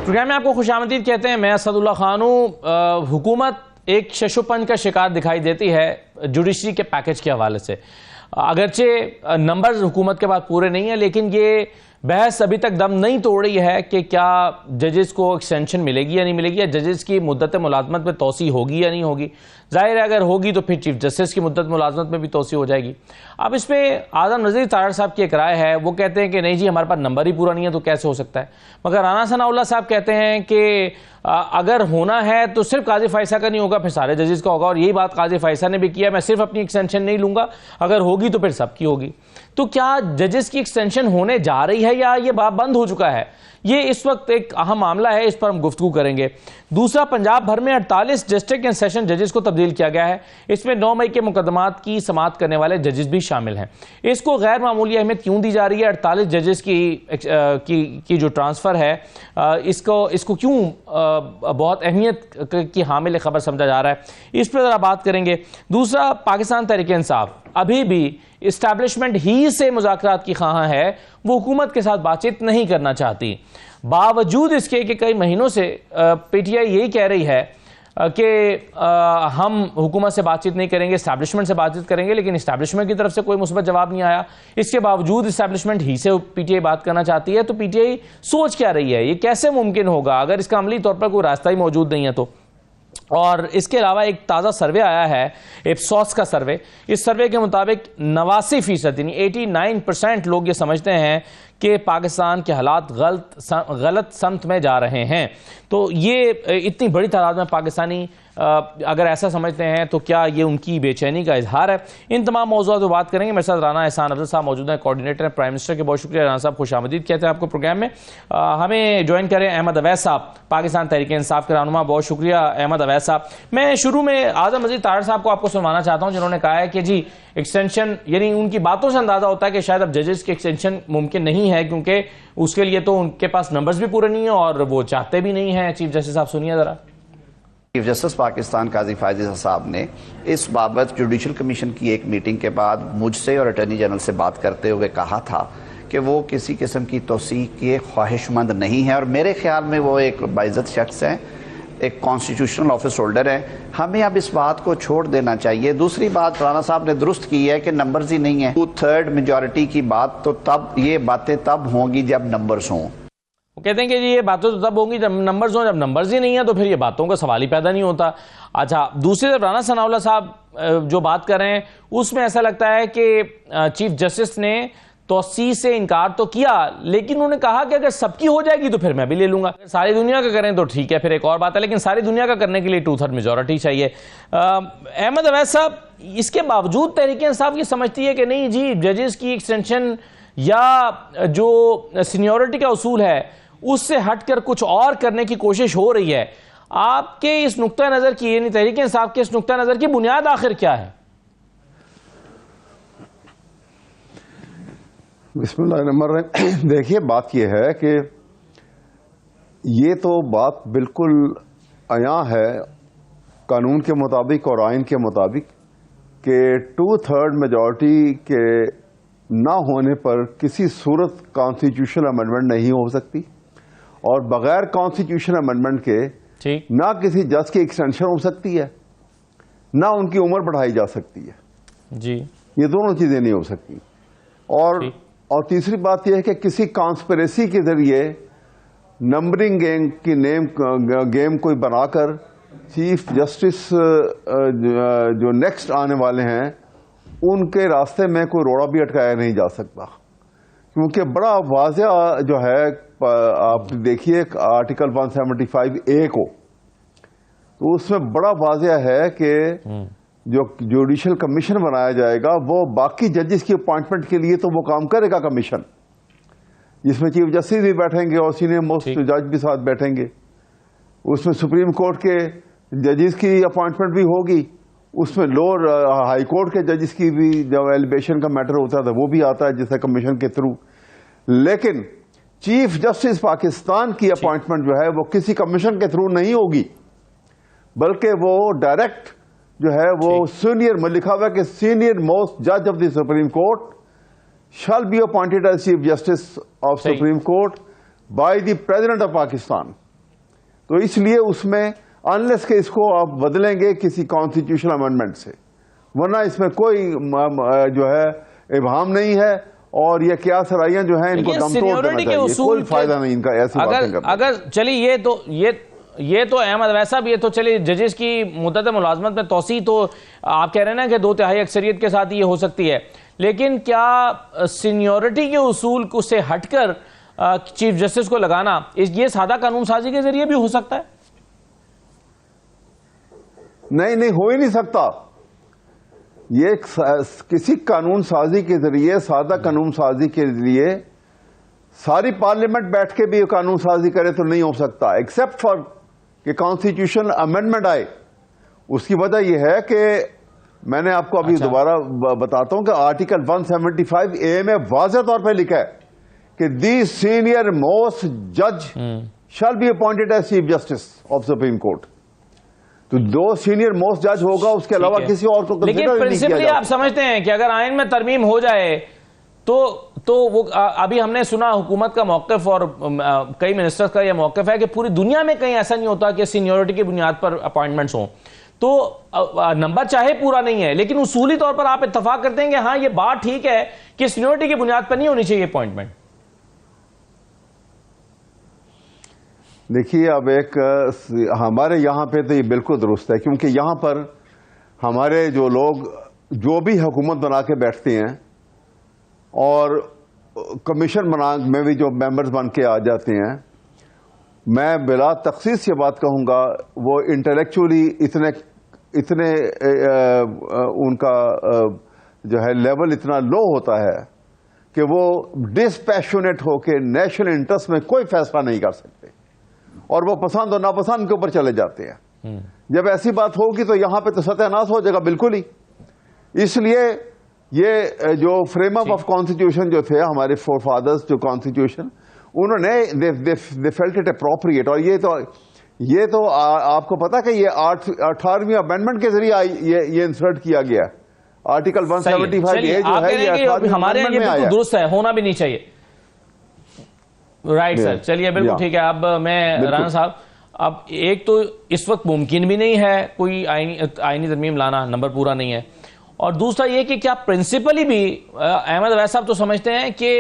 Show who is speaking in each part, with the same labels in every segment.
Speaker 1: Programme में आपको खुशामदीद कहते हैं। मैं असदुल्ला खान हूं। हुकूमत एक शशुपंज का शिकार दिखाई देती है जुडिशरी के पैकेज के हवाले से। अगरचे नंबर्स हुकूमत के पास पूरे नहीं है, लेकिन ये बहस अभी तक दम नहीं तोड़ रही है कि क्या जजेस को एक्सटेंशन मिलेगी या नहीं मिलेगी, या जजेस की मुद्दत मुलाजमत में तोसी होगी या नहीं होगी। जाहिर है अगर होगी तो फिर चीफ जस्टिस की मुद्दत मुलाजमत में भी तोसी हो जाएगी। अब इसमें आजम नज़ीर तारड़ साहब की एक राय है, वो कहते हैं कि नहीं जी हमारे पास नंबर ही पूरा नहीं है तो कैसे हो सकता है। मगर राना सनाउल्लाह साहब कहते हैं कि अगर होना है तो सिर्फ काजी फायसा का नहीं होगा, फिर सारे जजेस का होगा। और यही बात काजी फायसा ने भी किया, मैं सिर्फ अपनी एक्सटेंशन नहीं लूंगा, अगर होगी तो फिर सबकी होगी। तो क्या जजेस की एक्सटेंशन होने जा रही है या ये बात बंद हो चुका है, ये इस वक्त एक अहम मामला है, इस पर हम गुफ्तगू करेंगे। दूसरा, पंजाब भर में 48 डिस्ट्रिक्ट एंड सेशन जजेस को तब्दील किया गया है। इसमें 9 मई के मुकदमात की समाअत करने वाले जजेस भी शामिल हैं। इसको गैर मामूली अहमियत क्यों दी जा रही है? 48 जजेस की जो ट्रांसफर है, इसको क्यों बहुत अहमियत की हामिल खबर समझा जा रहा है, इस पर जरा बात करेंगे। दूसरा, पाकिस्तान तहरीक इंसाफ अभी भी इस्टेब्लिशमेंट ही से मुज़ाकरात की ख़्वाह है, वो हुकूमत के साथ बातचीत नहीं करना चाहती। बावजूद इसके कि कई महीनों से पीटीआई यही कह रही है कि हम हुकूमत से बातचीत नहीं करेंगे, इस्टेब्लिशमेंट से बातचीत करेंगे, लेकिन इस्टेब्लिशमेंट की तरफ से कोई मुस्बत जवाब नहीं आया। इसके बावजूद इस्टेब्लिशमेंट ही से पीटीआई बात करना चाहती है, तो पीटीआई सोच क्या रही है, ये कैसे मुमकिन होगा अगर इसका अमली तौर पर कोई रास्ता ही मौजूद नहीं है तो। और इसके अलावा एक ताज़ा सर्वे आया है, इप्सोस का सर्वे। इस सर्वे के मुताबिक 89% यानी 89% लोग ये समझते हैं कि पाकिस्तान के हालात गलत समत में जा रहे हैं। तो ये इतनी बड़ी तादाद में पाकिस्तानी अगर ऐसा समझते हैं तो क्या ये उनकी बेचैनी का इजहार है? इन तमाम मौज़ूआत पर बात करेंगे। मेरे साथ राना एहसान अफजल साहब मौजूद हैं, कोऑर्डिनेटर हैं प्राइम मिनिस्टर के। बहुत शुक्रिया राना साहब, खुशामदीद कहते हैं आपको प्रोग्राम में। हमें ज्वाइन करें अहमद अवैस साहब, पाकिस्तान तहरीक इंसाफ के रहनुमा। बहुत शुक्रिया अहमद अवैस साहब। मैं शुरू में आजम नज़ीर तारड़ साहब को आपको सुनवाना चाहता हूँ, जिन्होंने कहा है कि जी एक्सटेंशन, यानी उनकी बातों से अंदाजा होता है कि शायद अब जजेस की एक्सटेंशन मुमकिन नहीं है, क्योंकि उसके लिए तो उनके पास नंबर्स भी पूरे नहीं है और वो चाहते भी नहीं हैं। चीफ जस्टिस साहब सुनिए जरा।
Speaker 2: चीफ जस्टिस पाकिस्तान काजी फायजा साहब ने इस बाबत जुडिशल कमीशन की एक मीटिंग के बाद मुझसे और अटॉर्नी जनरल से बात करते हुए कहा था कि वो किसी किस्म की तोसी के ख्वाहिशमंद नहीं है, और मेरे ख्याल में वो एक बाइज्जत शख्स है, एक कॉन्स्टिट्यूशनल ऑफिस होल्डर है। हमें अब इस बात को छोड़ देना चाहिए। दूसरी बात राना साहब ने दुरुस्त की है कि नंबर्स ही नहीं है। 2/3 मेजॉरिटी की बात तो तब, ये बातें तब होंगी जब नंबर्स हों।
Speaker 1: वो कहते हैं कि जी ये बातें तो तब होंगी जब नंबर्स हों, जब नंबर्स ही नहीं है तो फिर ये बातों का सवाल ही पैदा नहीं होता। अच्छा, दूसरी तरफ राना सनाउल्लाह साहब जो बात कर रहे हैं उसमें ऐसा लगता है कि चीफ जस्टिस ने तोसी से इनकार तो किया, लेकिन उन्होंने कहा कि अगर सबकी हो जाएगी तो फिर मैं भी ले लूंगा। अगर सारी दुनिया का करें तो ठीक है, फिर एक और बात है, लेकिन सारी दुनिया का करने के लिए 2/3 मेजॉरिटी चाहिए। अहमद अवैस साहब, इसके बावजूद तहरीक इंसाफ ये समझती है कि नहीं जी जजेस की एक्सटेंशन या जो सीनियरिटी का उसूल है उससे हटकर कुछ और करने की कोशिश हो रही है। आपके इस नुक्ता नजर की, यानी तहरीक इंसाफ के इस नुक्ता नजर की बुनियाद आखिर क्या है?
Speaker 3: बिस्मिल्लाहिर्रहमानिर्रहीम। देखिए, बात यह है कि ये तो बात बिल्कुल आया है कानून के मुताबिक और आइन के मुताबिक कि 2/3 मेजॉरिटी के ना होने पर किसी सूरत कॉन्स्टिट्यूशनल अमेंडमेंट नहीं हो सकती, और बगैर कॉन्स्टिट्यूशनल अमेंडमेंट के ना किसी जज की एक्सटेंशन हो सकती है, ना उनकी उम्र बढ़ाई जा सकती है
Speaker 1: जी।
Speaker 3: ये दोनों चीजें नहीं हो सकती। और तीसरी बात यह है कि किसी कॉन्स्पिरेसी के जरिए नंबरिंग गेम कोई बनाकर चीफ जस्टिस जो नेक्स्ट आने वाले हैं उनके रास्ते में कोई रोड़ा भी अटकाया नहीं जा सकता, क्योंकि बड़ा वाज़ेह जो है, आप देखिए आर्टिकल 175A को, तो उसमें बड़ा वाज़ेह है कि जो जुडिशल कमीशन बनाया जाएगा वो बाकी जजेस की अपॉइंटमेंट के लिए तो वो काम करेगा कमीशन, जिसमें चीफ जस्टिस भी बैठेंगे और सीनियर मोस्ट जज भी साथ बैठेंगे। उसमें सुप्रीम कोर्ट के जजेस की अपॉइंटमेंट भी होगी, उसमें लोअर हाई कोर्ट के जजेस की भी जब एलिवेशन का मैटर होता है वो भी आता है जिससे कमीशन के थ्रू। लेकिन चीफ जस्टिस पाकिस्तान की अपॉइंटमेंट जो है वो किसी कमीशन के थ्रू नहीं होगी, बल्कि वो डायरेक्ट जो है वो सीनियर में लिखा हुआ है कि सीनियर मोस्ट जज of the supreme court shall be appointed as Chief Justice of Supreme Court by the President of Pakistan. तो इसलिए उसमें अनलेस के इसको आप बदलेंगे किसी कॉन्स्टिट्यूशनल अमेंडमेंट से, वरना इसमें कोई जो है इबाहम नहीं है। और ये क्या सराइयां जो है इनको दम तोड़ देना चाहिए, कोई फायदा नहीं इनका ऐसी बातें करने।
Speaker 1: अगर चलिए ये तो अहमद वैसा भी है, तो चलिए जजेस की मुद्दत मुलाजमत में तोसी तो आप कह रहे हैं ना कि 2/3 अक्सरियत के साथ ये हो सकती है, लेकिन क्या सीनियोरिटी के उसूल से हटकर चीफ जस्टिस को लगाना ये सादा कानून साजी के जरिए भी हो सकता है?
Speaker 3: नहीं, हो ही नहीं सकता। ये किसी कानून साजी के जरिए, सादा कानून साजी के जरिए सारी पार्लियामेंट बैठ के भी कानून साजी करे तो नहीं हो सकता, एक्सेप्ट फॉर कि कॉन्स्टिट्यूशन अमेंडमेंट आए। उसकी वजह यह है कि मैंने आपको अभी दोबारा बताता हूं कि आर्टिकल 175A में वाज़ेह तौर पर लिखा है कि दी सीनियर मोस्ट जज shall be appointed as chief justice of supreme court. तो 2 सीनियर मोस्ट जज होगा, उसके अलावा किसी और को
Speaker 1: लेकिन प्रिंसिपली आप समझते हैं कि अगर आइन में तरमीम हो जाए तो वो अभी हमने सुना हुकूमत का मौक़िफ़ और कई मिनिस्टर्स का यह मौक़िफ़ है कि पूरी दुनिया में कहीं ऐसा नहीं होता कि सीनियरिटी की बुनियाद पर अपॉइंटमेंट्स हों, तो नंबर चाहे पूरा नहीं है लेकिन उसूली तौर पर आप इत्तफाक करते हैं कि हाँ ये बात ठीक है कि सीनियरिटी की बुनियाद पर नहीं होनी चाहिए अपॉइंटमेंट।
Speaker 3: देखिए, अब एक हमारे यहाँ पे तो ये बिल्कुल दुरुस्त है, क्योंकि यहाँ पर हमारे जो लोग जो भी हुकूमत बना के बैठते हैं और कमीशन बना में भी जो मेंबर्स बन के आ जाते हैं, मैं बिला तखसीस ये बात कहूँगा, वो इंटेलेक्चुअली इतने उनका जो है लेवल इतना लो होता है कि वो डिस्पैशनेट होकर नेशनल इंटरेस्ट में कोई फैसला नहीं कर सकते और वो पसंद और नापसंद के ऊपर चले जाते हैं। जब ऐसी बात होगी तो यहां पे तो सत्यानाश हो जाएगा बिल्कुल ही। इसलिए ये जो फ्रेम अप ऑफ कॉन्स्टिट्यूशन जो थे हमारे फोर फादर्स, जो कॉन्स्टिट्यूशन उन्होंने दे फेल्ट इट अप्रोप्रिएट। और ये तो आपको पता कि ये 18वीं अमेंडमेंट के जरिए ये इंसर्ट किया गया आर्टिकल 175A जो है ये 18वीं
Speaker 1: हमारे
Speaker 3: अमेंडमेंट में आया,
Speaker 1: दुरुस्त है, होना भी नहीं चाहिए। राइट सर, चलिए बिल्कुल ठीक है। अब मैं राना साहब, अब एक तो इस वक्त मुमकिन भी नहीं है कोई आईनी तरमीम लाना, नंबर पूरा नहीं है, और दूसरा ये कि क्या प्रिंसिपली भी अहमद वैस साहब तो समझते हैं कि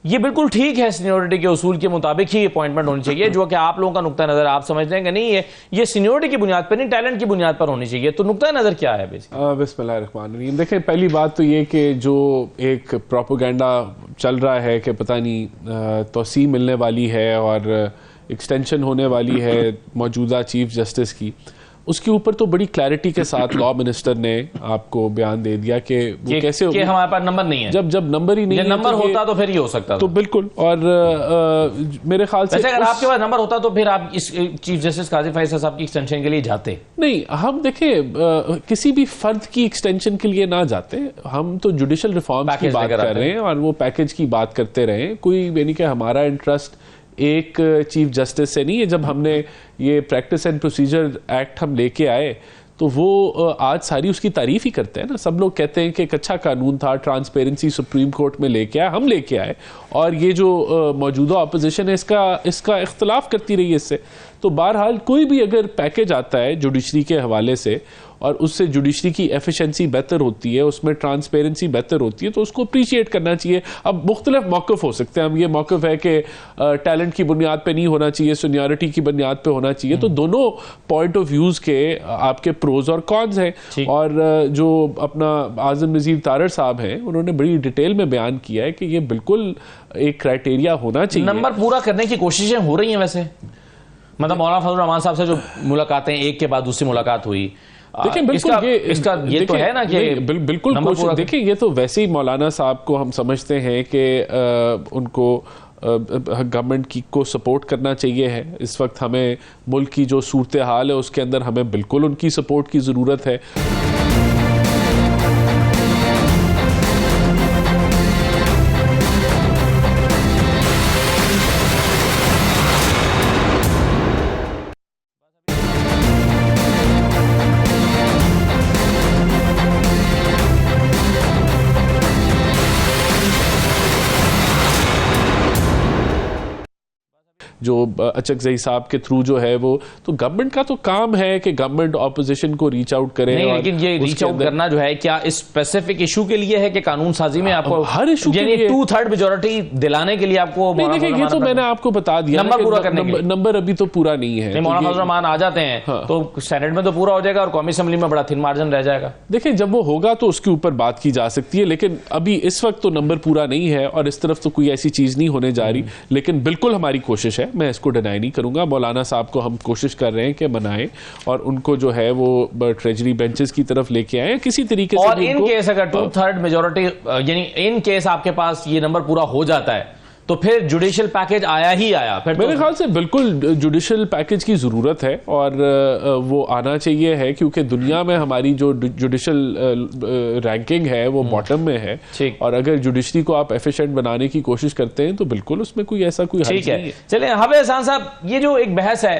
Speaker 1: ये बिल्कुल ठीक है, सीनियोरिटी के उसूल के मुताबिक ही अपॉइंटमेंट होनी चाहिए, जो कि आप लोगों का नुक्ता नजर आप समझते हैं कि नहीं ये सीनियोरिटी की बुनियाद पर नहीं, टैलेंट की बुनियाद पर होनी चाहिए, तो नुक्ता नजर क्या है?
Speaker 4: बिस्मिल्लाहिर्रहमानिर्रहीम। देखिए, पहली बात तो ये कि जो एक प्रोपेगेंडा चल रहा है कि पता नहीं तोसी मिलने वाली है और एक्सटेंशन होने वाली है मौजूदा चीफ जस्टिस की, उसके ऊपर तो बड़ी क्लैरिटी के साथ लॉ मिनिस्टर ने आपको बयान दे दिया कि वो कैसे
Speaker 1: कि हमारे पास नंबर नहीं है।
Speaker 4: जब नंबर ही नहीं है,
Speaker 1: नंबर होता तो फिर ही हो सकता
Speaker 4: तो बिल्कुल। और मेरे ख्याल से
Speaker 1: अगर आपके पास नंबर होता तो फिर आप इस चीफ जस्टिस काजी फैसल साहब की एक्सटेंशन के लिए जाते
Speaker 4: नहीं। हम देखें किसी भी फर्द की एक्सटेंशन के लिए ना जाते, हम तो जुडिशल रिफॉर्म की बात कर रहे हैं और वो पैकेज की बात करते रहे। कोई यानी कि हमारा इंटरेस्ट एक चीफ जस्टिस से नहीं है। जब हमने ये प्रैक्टिस एंड प्रोसीजर एक्ट हम लेके आए तो वो आज सारी उसकी तारीफ ही करते हैं ना। सब लोग कहते हैं कि एक अच्छा कानून था, ट्रांसपेरेंसी सुप्रीम कोर्ट में लेके आए, हम लेके आए, और ये जो मौजूदा अपोजिशन है इसका इख्तलाफ करती रही इससे। तो बहरहाल कोई भी अगर पैकेज आता है जुडिशरी के हवाले से और उससे जुडिशरी की एफिशिएंसी बेहतर होती है, उसमें ट्रांसपेरेंसी बेहतर होती है, तो उसको अप्रिशिएट करना चाहिए। अब मुख्तलिफ मौक़िफ़ हो सकते हैं। अब ये मौक़िफ़ है कि टैलेंट की बुनियाद पे नहीं होना चाहिए, सीनियरिटी की बुनियाद पे होना चाहिए। तो दोनों पॉइंट ऑफ व्यूज़ के आपके प्रोज और कॉन्स हैं। और जो अपना आज़म नज़ीर तारड़ साहब हैं, उन्होंने बड़ी डिटेल में बयान किया है कि ये बिल्कुल एक क्राइटेरिया होना चाहिए।
Speaker 1: नंबर पूरा करने की कोशिशें हो रही हैं वैसे, मतलब मौलाना फजल रहमान साहब से जो मुलाकातें एक के बाद दूसरी मुलाकात हुई,
Speaker 4: देखिए बिल्कुल
Speaker 1: ये तो है ना कि
Speaker 4: बिल्कुल कोशिश। देखिए ये तो वैसे ही मौलाना साहब को हम समझते हैं कि उनको गवर्नमेंट की को सपोर्ट करना चाहिए है। इस वक्त हमें मुल्क की जो सूरत हाल है उसके अंदर हमें बिल्कुल उनकी सपोर्ट की ज़रूरत है। जो अचकजई साहब के थ्रू जो है वो, तो गवर्नमेंट का तो काम है कि गवर्नमेंट ऑपोजिशन को रीच आउट करे।
Speaker 1: नहीं, लेकिन ये रीच आउट करना जो है क्या इस स्पेसिफिक इशू के लिए है कि कानून साजी में आपको
Speaker 4: हर इशू
Speaker 1: यानी 2/3 मेजोरिटी दिलाने के लिए आपको?
Speaker 4: नहीं, देखिए ये तो मैंने आपको बता दिया,
Speaker 1: नंबर पूरा करने के लिए।
Speaker 4: नंबर अभी तो पूरा नहीं है।
Speaker 1: मौलाना फजल रहमान आ जाते हैं तो सेनेट में तो पूरा हो जाएगा और कौमी असेंबली में बड़ा थिन मार्जिन रह जाएगा।
Speaker 4: देखिए जब वो होगा तो उसके ऊपर बात की जा सकती है, लेकिन अभी इस वक्त तो नंबर पूरा नहीं है और इस तरफ तो कोई ऐसी चीज नहीं होने जा रही। लेकिन बिल्कुल हमारी कोशिश है, मैं इसको डिनाई नहीं करूंगा, मौलाना साहब को हम कोशिश कर रहे हैं कि मनाएं और उनको जो है वो ट्रेजरी बेंचेस की तरफ लेके आए किसी तरीके से।
Speaker 1: और इन केस अगर 2/3 मेजोरिटी यानी इन केस आपके पास ये नंबर पूरा हो जाता है तो फिर जुडिशियल पैकेज आया ही आया। फिर
Speaker 4: मेरे ख्याल से बिल्कुल जुडिशियल पैकेज की जरूरत है और वो आना चाहिए है, क्योंकि दुनिया में हमारी जो जुडिशियल रैंकिंग है वो बॉटम में है। और अगर जुडिशरी को आप एफिशिएंट बनाने की कोशिश करते हैं तो बिल्कुल उसमें कोई ऐसा कोई हर्ज नहीं है।
Speaker 1: चलिए हाफिज एहसान साहब, ये जो एक बहस है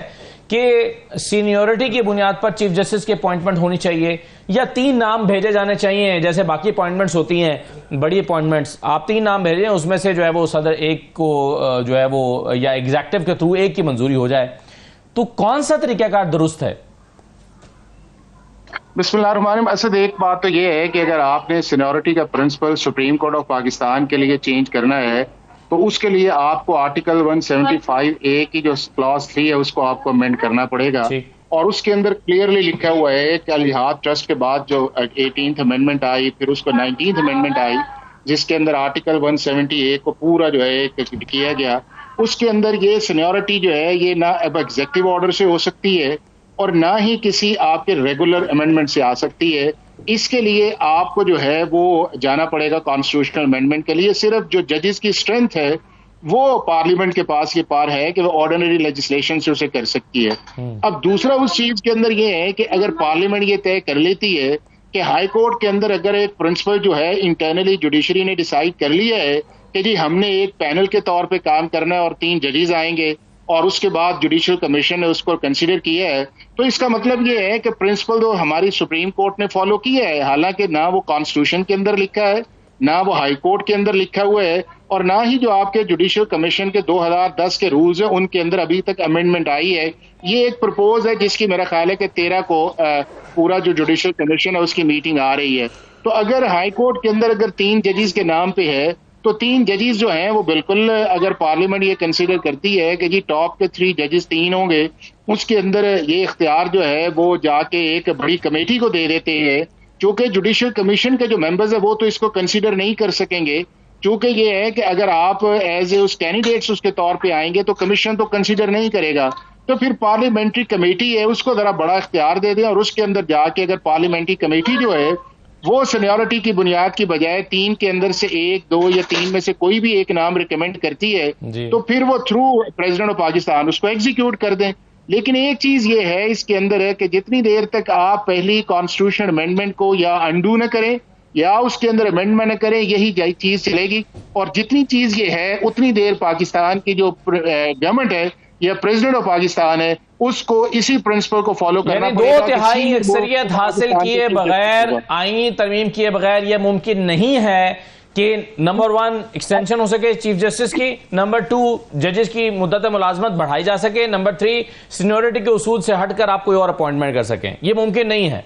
Speaker 1: कि सीनियोरिटी की बुनियाद पर चीफ जस्टिस की अपॉइंटमेंट होनी चाहिए या 3 नाम भेजे जाने चाहिए, जैसे बाकी अपॉइंटमेंट्स होती हैं बड़ी अपॉइंटमेंट्स, आप 3 नाम भेजें उसमें से जो है वो सदर एक को जो है वो या एग्जेक्टिव के थ्रू एक की मंजूरी हो जाए, तो कौन सा तरीकाकार दुरुस्त है?
Speaker 5: बिस्मिल्लाहिर्रहमानिर्रहीम। असद एक बात तो ये है कि अगर आपने सीनियोरिटी का principle supreme court of Pakistan के लिए चेंज करना है तो उसके लिए आपको आर्टिकल 175A की जो क्लॉज 3 है उसको आपको अमेंड करना पड़ेगा। और उसके अंदर क्लियरली लिखा हुआ है कि अल-इत्तेहाद ट्रस्ट के बाद जो 18th अमेंडमेंट आई, फिर उसको 19th अमेंडमेंट आई, जिसके अंदर आर्टिकल 170A को पूरा जो है किया गया। उसके अंदर ये सीनियोरिटी जो है ये ना अब एग्जीक्यूटिव ऑर्डर से हो सकती है और ना ही किसी आपके रेगुलर अमेंडमेंट से आ सकती है। इसके लिए आपको जो है वो जाना पड़ेगा कॉन्स्टिट्यूशनल अमेंडमेंट के लिए। सिर्फ जो जजेस की स्ट्रेंथ है वो पार्लियामेंट के पास ये पार है कि वो ऑर्डिनरी लेजिस्लेशन से उसे कर सकती है। अब दूसरा उस चीज के अंदर ये है कि अगर पार्लियामेंट ये तय कर लेती है कि हाई कोर्ट के अंदर अगर एक प्रिंसिपल जो है इंटरनली जुडिशरी ने डिसाइड कर लिया है कि जी हमने एक पैनल के तौर पे काम करना है और 3 जजेस आएंगे और उसके बाद जुडिशियल कमीशन ने उसको कंसीडर किया है, तो इसका मतलब ये है कि प्रिंसिपल तो हमारी सुप्रीम कोर्ट ने फॉलो किया है, हालांकि ना वो कॉन्स्टिट्यूशन के अंदर लिखा है, ना वो हाई कोर्ट के अंदर लिखा हुआ है, और ना ही जो आपके जुडिशियल कमीशन के 2010 के रूल्स हैं उनके अंदर अभी तक अमेंडमेंट आई है। ये एक प्रपोज है जिसकी मेरा ख्याल है कि 13 को पूरा जो जुडिशियल कमीशन है उसकी मीटिंग आ रही है। तो अगर हाई कोर्ट के अंदर अगर 3 जजेस के नाम पे है तो 3 जजेस जो हैं वो बिल्कुल, अगर पार्लियामेंट ये कंसीडर करती है कि जी टॉप के 3 जजेस 3 होंगे, उसके अंदर ये इख्तियार जो है वो जाके एक बड़ी कमेटी को दे देते हैं। चूंकि जुडिशियल कमीशन के जो मेंबर्स है वो तो इसको कंसीडर नहीं कर सकेंगे, चूंकि ये है कि अगर आप एज ए उस कैंडिडेट्स उसके तौर पे आएंगे तो कमीशन तो कंसीडर नहीं करेगा, तो फिर पार्लियामेंट्री कमेटी है उसको जरा बड़ा इख्तियार दे दें और उसके अंदर जाके अगर पार्लियामेंट्री कमेटी जो है वो सीनियोरिटी की बुनियाद की बजाय 3 के अंदर से 1, 2 या 3 में से कोई भी एक नाम रिकमेंड करती है तो फिर वो थ्रू प्रेसिडेंट ऑफ पाकिस्तान उसको एग्जीक्यूट कर दें। लेकिन एक चीज ये है इसके अंदर है कि जितनी देर तक आप पहली कॉन्स्टिट्यूशन अमेंडमेंट को या अंडू न करें या उसके अंदर अमेंडमेंट न करें, यही चीज चलेगी। और जितनी चीज ये है उतनी देर पाकिस्तान की जो गवर्नमेंट है या प्रेसिडेंट ऑफ पाकिस्तान है उसको इसी प्रिंसिपल को फॉलो करना पड़ेगा।
Speaker 1: 2/3 अक्सरियत हासिल किए बगैर, आईनी तरमीम किए बगैर यह मुमकिन नहीं है कि नंबर 1 एक्सटेंशन हो सके चीफ जस्टिस की, नंबर 2 जजेस की मुद्दत मुलाजमत बढ़ाई जा सके, नंबर 3 सीनियोरिटी के उसूल से हटकर आप कोई और अपॉइंटमेंट कर सकें। यह मुमकिन नहीं है।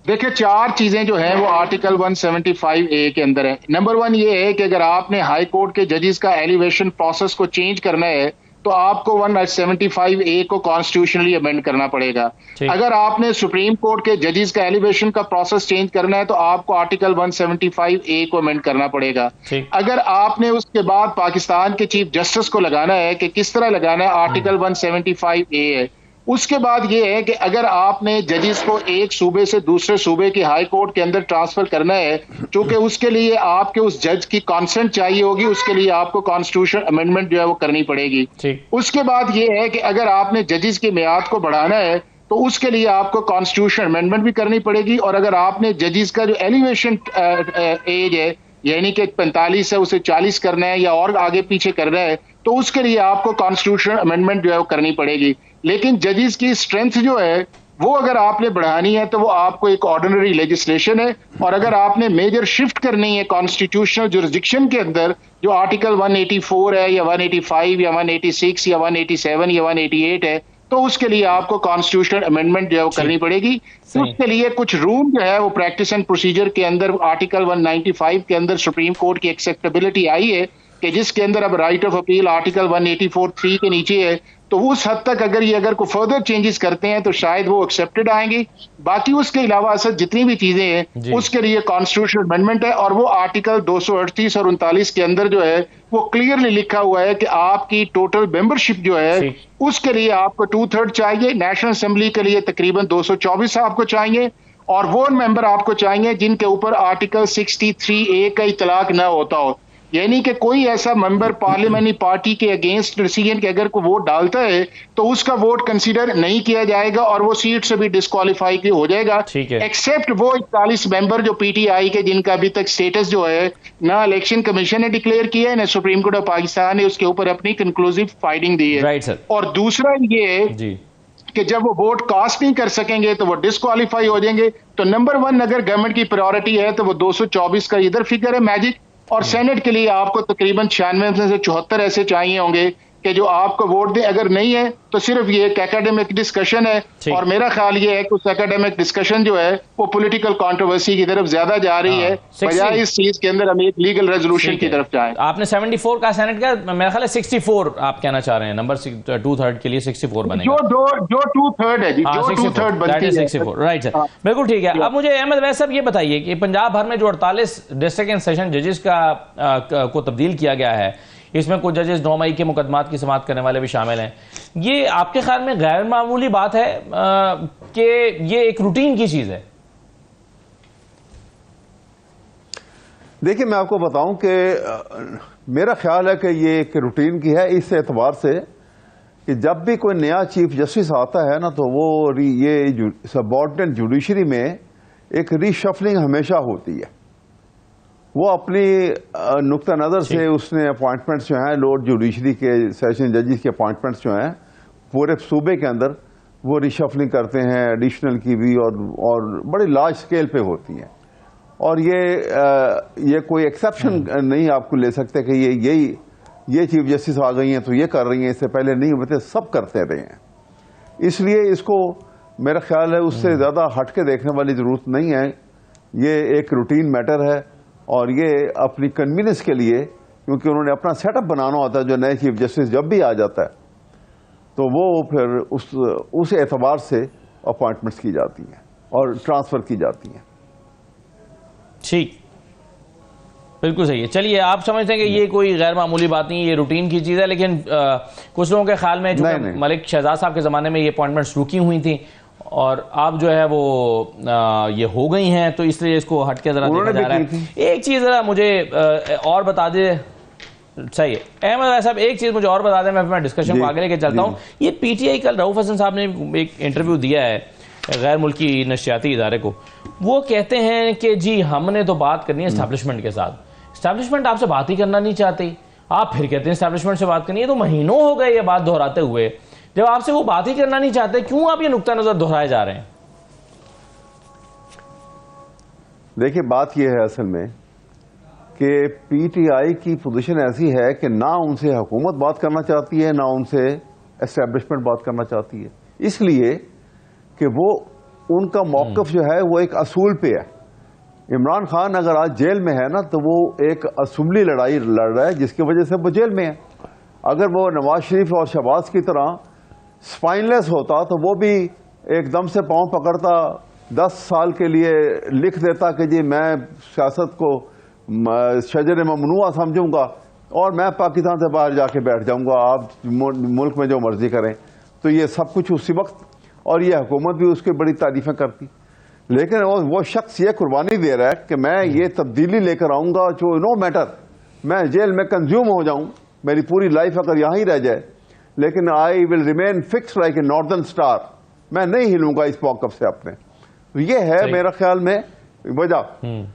Speaker 5: देखिए 4 चीजें जो है वो आर्टिकल 175A के अंदर है। नंबर 1 ये है कि अगर आपने हाई कोर्ट के जजेस का एलिवेशन प्रोसेस को चेंज करना है तो आपको 175A को कॉन्स्टिट्यूशनली अमेंड करना पड़ेगा। अगर आपने सुप्रीम कोर्ट के जजेस का एलिवेशन का प्रोसेस चेंज करना है तो आपको आर्टिकल 175A को अमेंड करना पड़ेगा। अगर आपने उसके बाद पाकिस्तान के चीफ जस्टिस को लगाना है कि किस तरह लगाना है, आर्टिकल 175A है। उसके बाद ये है कि अगर आपने जजेस को एक सूबे से दूसरे सूबे की हाई कोर्ट के अंदर ट्रांसफर करना है, क्योंकि उसके लिए आपके उस जज की कंसेंट चाहिए होगी, उसके लिए आपको कॉन्स्टिट्यूशन अमेंडमेंट जो है वो करनी पड़ेगी। उसके बाद ये है कि अगर आपने जजेस की मियाद को बढ़ाना है तो उसके लिए आपको कॉन्स्टिट्यूशन अमेंडमेंट भी करनी पड़ेगी। और अगर आपने जजेस का जो एलिवेशन एज है यानी कि 45 है उसे 40 करना है या और आगे पीछे करना है तो उसके लिए आपको कॉन्स्टिट्यूशन अमेंडमेंट जो है वो करनी पड़ेगी। लेकिन जजेस की स्ट्रेंथ जो है वो अगर आपने बढ़ानी है तो वो आपको एक ऑर्डिनरी लेजिस्लेशन है, और अगर आपने मेजर शिफ्ट करनी है कॉन्स्टिट्यूशनल जुरिस्डिक्शन के अंदर, जो आर्टिकल 184 है या 185 या 186 या 187 या 188 है, तो उसके लिए आपको कॉन्स्टिट्यूशनल अमेंडमेंट जो है वो करनी पड़ेगी। उसके लिए कुछ रूल जो है वो प्रैक्टिस एंड प्रोसीजर के अंदर आर्टिकल 195 के अंदर सुप्रीम कोर्ट की एक्सेप्टेबिलिटी आई है कि जिसके अंदर अब राइट ऑफ अपील आर्टिकल 184(3) के नीचे है, तो उस हद तक अगर कोई फर्दर चेंजेस करते हैं तो शायद वो एक्सेप्टेड आएंगी। बाकी उसके अलावा असर जितनी भी चीजें हैं उसके लिए कॉन्स्टिट्यूशनल अमेंडमेंट है, और वो आर्टिकल 238 और 39 के अंदर जो है वो क्लियरली लिखा हुआ है कि आपकी टोटल मेंबरशिप जो है उसके लिए आपको 2/3 चाहिए। नेशनल असेंबली के लिए तकरीबन 224 आपको चाहिए, और वो मेंबर आपको चाहिए जिनके ऊपर आर्टिकल 63A का इतलाक न होता हो। यानी कि कोई ऐसा मेंबर पार्लियामेंट्री पार्टी के अगेंस्ट डिसीजन के अगर कोई वोट डालता है तो उसका वोट कंसीडर नहीं किया जाएगा और वो सीट से भी डिस्क्वालीफाई हो जाएगा, एक्सेप्ट वो 41 मेंबर जो पीटीआई के जिनका अभी तक स्टेटस जो है ना इलेक्शन कमीशन ने डिक्लेयर किया है ना सुप्रीम कोर्ट ऑफ पाकिस्तान ने उसके ऊपर अपनी कंक्लूसिव फाइंडिंग दी है।
Speaker 1: Right sir.
Speaker 5: और दूसरा ये है कि जब वो वोट कास्ट नहीं कर सकेंगे तो वो डिस्क्वालीफाई हो जाएंगे। तो नंबर 1 अगर गवर्नमेंट की प्रायोरिटी है तो वो 224 का इधर फिगर है मैजिक, और सेनेट के लिए आपको तकरीबन 96 में से 74 ऐसे चाहिए होंगे कि जो आपको वोट दे। अगर नहीं है तो सिर्फ ये एक एकेडमिक डिस्कशन है, और मेरा ख्याल ये है कि उस एकेडमिक डिस्कशन जो है वो पॉलिटिकल कंट्रोवर्सी की तरफ ज्यादा जा रही है, बजाय इस चीज के अंदर हम एक लीगल रेजोल्यूशन की तरफ जाएं।
Speaker 1: आपने 74 का सेनेट का, मेरा ख्याल है 64 आप कहना चाह रहे हैं, नंबर 2/3 के लिए 64 बनेगा।
Speaker 5: जो 2/3 है जी, जो 2/3 बनती है
Speaker 1: 64। राइट सर, बिल्कुल ठीक है। अब मुझे अहमद वैस साहब ये बताइए कि पंजाब भर में जो 48 डिस्ट्रिक्ट एंड सेशन जजेस को तब्दील किया गया है, इसमें कुछ जजेस 9 मई के मुकदमात की समाअत करने वाले भी शामिल हैं, ये आपके ख्याल में गैर मामूली बात है कि ये एक रूटीन की चीज है?
Speaker 3: देखिए, मैं आपको बताऊं कि मेरा ख्याल है कि ये एक रूटीन की है इस एतबार से कि जब भी कोई नया चीफ जस्टिस आता है ना, तो वो ये सबऑर्डिनेट जुडिशरी में एक रीशफलिंग हमेशा होती है। वो अपनी नुक्ता नज़र से उसने अपॉइंटमेंट्स जो हैं लोअर जुडिशरी के सेशन जजेस के अपॉइंटमेंट्स जो हैं पूरे सूबे के अंदर वो रिशफलिंग करते हैं, एडिशनल की भी और बड़ी लार्ज स्केल पे होती हैं। और ये कोई एक्सेप्शन नहीं आपको ले सकते कि ये चीफ जस्टिस आ गई हैं तो ये कर रही हैं, इससे पहले नहीं हुए थे, सब करते रहे हैं। इसलिए इसको मेरा ख्याल है उससे ज़्यादा हट के देखने वाली ज़रूरत नहीं है। ये एक रूटीन मैटर है, और ये अपनी कन्वीनियंस के लिए, क्योंकि उन्होंने अपना सेटअप बनाना होता है, जो नए चीफ जस्टिस जब भी आ जाता है तो वो फिर उस एतबार से अपॉइंटमेंट्स की जाती हैं और ट्रांसफर की जाती हैं।
Speaker 1: ठीक, बिल्कुल सही है। चलिए, आप समझते हैं कि ये कोई गैर मामूली बात नहीं, ये रूटीन की चीज़ है, लेकिन कुछ लोगों के ख्याल में जो मलिक शहजाद साहब के ज़माने में ये अपॉइंटमेंट्स रुकी हुई थी और अब जो है वो ये हो गई हैं, तो इसलिए इसको हट के जरा देखा जा रहा है। एक चीज़ जरा मुझे और बता दे, सही है अहमद साहब, एक चीज़ मुझे और बता दें, मैं डिस्कशन को आगे लेके चलता हूँ। ये पीटीआई कल रऊफ हसन साहब ने एक इंटरव्यू दिया है गैर मुल्की नशियाती इदारे को, वो कहते हैं कि जी हमने तो बात करनी है एस्टैब्लिशमेंट के साथ, एस्टैब्लिशमेंट आपसे बात ही करना नहीं चाहती, आप फिर कहते हैं एस्टैब्लिशमेंट से बात करनी है। तो महीनों हो गए ये बात दोहराते हुए, जब आपसे वो बात ही करना नहीं चाहते, क्यों आप ये नुक्ता नजर दोहराए जा रहे हैं?
Speaker 3: देखिए, बात यह है असल में कि पीटीआई की पोजीशन ऐसी है कि ना उनसे हुकूमत बात करना चाहती है, ना उनसे एस्टैब्लिशमेंट बात करना चाहती है, इसलिए कि वो उनका मौक़िफ़ जो है वो एक असूल पे है। इमरान खान अगर आज जेल में है ना, तो वो एक असूली लड़ाई लड़ रहा है जिसकी वजह से वो जेल में है। अगर वो नवाज शरीफ और शहबाज की तरह स्पाइनलेस होता तो वो भी एकदम से पांव पकड़ता, 10 साल के लिए लिख देता कि जी मैं सियासत को शजर ममनुआ समझूंगा और मैं पाकिस्तान से बाहर जाके बैठ जाऊंगा, आप मुल्क में जो मर्जी करें। तो ये सब कुछ उसी वक्त, और ये हुकूमत भी उसकी बड़ी तारीफें करती। लेकिन वो शख्स ये कुर्बानी दे रहा है कि मैं ये तब्दीली लेकर आऊंगा, जो नो मैटर मैं जेल में कंज्यूम हो जाऊं, मेरी पूरी लाइफ अगर यहाँ ही रह जाए, लेकिन I will remain fix like a northern star, मैं नहीं हिलूंगा इस मौक़िफ़ से अपने। तो ये है मेरा ख्याल में वजह।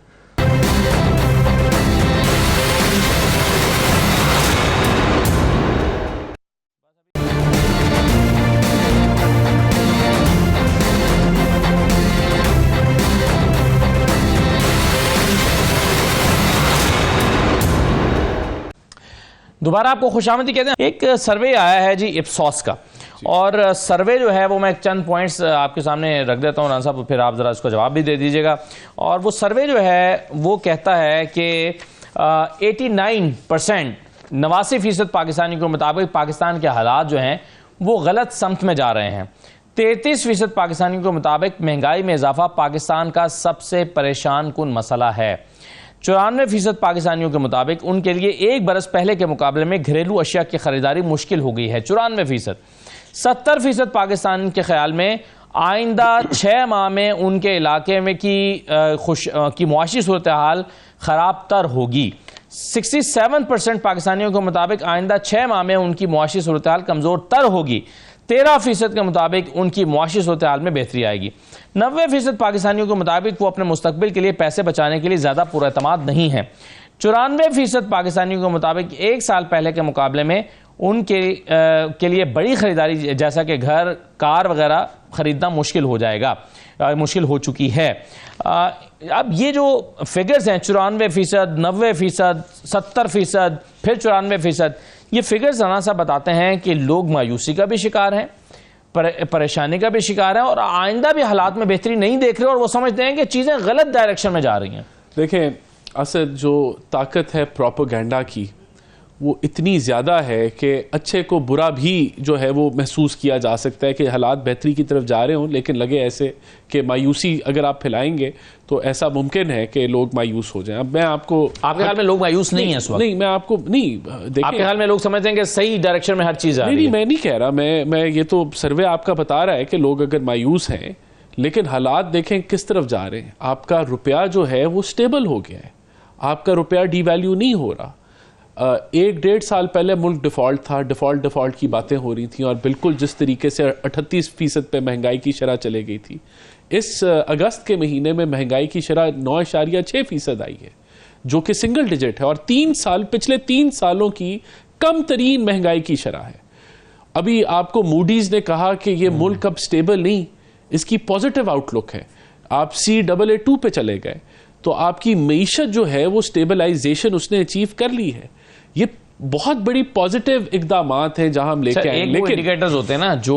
Speaker 1: दोबारा आपको खुशामदी कहते हैं। एक सर्वे आया है जी इप्सॉस का, और सर्वे जो है वो मैं चंद पॉइंट्स आपके सामने रख देता हूँ राना साहब, फिर आप ज़रा इसको जवाब भी दे दीजिएगा। और वो सर्वे जो है वो कहता है कि 89% 89% पाकिस्तानी के मुताबिक पाकिस्तान के हालात जो हैं वो गलत समत में जा रहे हैं। 33% पाकिस्तानियों के मुताबिक महंगाई में इजाफा पाकिस्तान का सबसे परेशान कुन मसला है। 94% पाकिस्तानियों के मुताबिक उनके लिए एक बरस पहले के मुकाबले में घरेलू अशिया की खरीदारी मुश्किल हो गई है। 94%। 70% पाकिस्तान के ख्याल में आइंदा 6 माह में उनके इलाके में की मुआशी सूरत हाल ख़राब तर होगी। 67% पाकिस्तानियों के मुताबिक आइंदा 6 माह में उनकी मुआशी सूरत हाल कमज़ोर तर होगी। 13% के मुताबिक उनकी मुआशी सूरत हाल में बेहतरी आएगी। 90% पाकिस्तानियों के मुताबिक वो अपने मुस्तकबिल के लिए पैसे बचाने के लिए ज़्यादा पुरएतमाद नहीं है। 94% पाकिस्तानियों के मुताबिक 1 साल पहले के मुकाबले में उनके के लिए बड़ी ख़रीदारी जैसा कि घर, कार वगैरह ख़रीदना मुश्किल हो जाएगा, मुश्किल हो चुकी है। अब ये जो फिगर्स हैं 94%, 90%, 70%, फिर 94%, ये फिगर्स राना साहब बताते हैं कि लोग मायूसी का भी शिकार हैं, परेशानी का भी शिकार है, और आइंदा भी हालात में बेहतरी नहीं देख रहे और वो समझते हैं कि चीज़ें गलत डायरेक्शन में जा रही हैं।
Speaker 4: देखें, असद जो ताकत है प्रोपेगेंडा की वो इतनी ज़्यादा है कि अच्छे को बुरा भी जो है वो महसूस किया जा सकता है कि हालात बेहतरी की तरफ जा रहे हों, लेकिन लगे ऐसे कि मायूसी अगर आप फैलाएंगे तो ऐसा मुमकिन है कि लोग मायूस हो जाएं। अब मैं आपको, आपके
Speaker 1: ख्याल में लोग मायूस नहीं है इस वक्त?
Speaker 4: नहीं, मैं आपको नहीं, देखिए
Speaker 1: आपके ख्याल में लोग समझते हैं कि सही डायरेक्शन में हर चीज़ आ रही है?
Speaker 4: नहीं, मैं नहीं कह रहा, मैं ये तो सर्वे आपका बता रहा है कि लोग अगर मायूस हैं, लेकिन हालात देखें किस तरफ जा रहे हैं। आपका रुपया जो है वो स्टेबल हो गया है, आपका रुपया डीवैल्यू नहीं हो रहा। 1-1.5 साल पहले मुल्क डिफ़ॉल्ट था, डिफ़ॉल्ट की बातें हो रही थी, और बिल्कुल जिस तरीके से 38% पे महंगाई की शरह चले गई थी, इस अगस्त के महीने में महंगाई की शरह 9.6% आई है, जो कि सिंगल डिजिट है, और पिछले 3 सालों की कम तरीन महंगाई की शरह है। अभी आपको मूडीज़ ने कहा कि ये मुल्क अब स्टेबल नहीं, इसकी पॉजिटिव आउटलुक है। आप Caa2 पे चले गए तो आपकी मईशत जो है वो स्टेबलाइजेशन उसने अचीव कर ली है। ये बहुत बड़ी पॉजिटिव इकदामात हैं जहां हम लेके आए।
Speaker 1: लेकिन इंडिकेटर्स होते हैं ना जो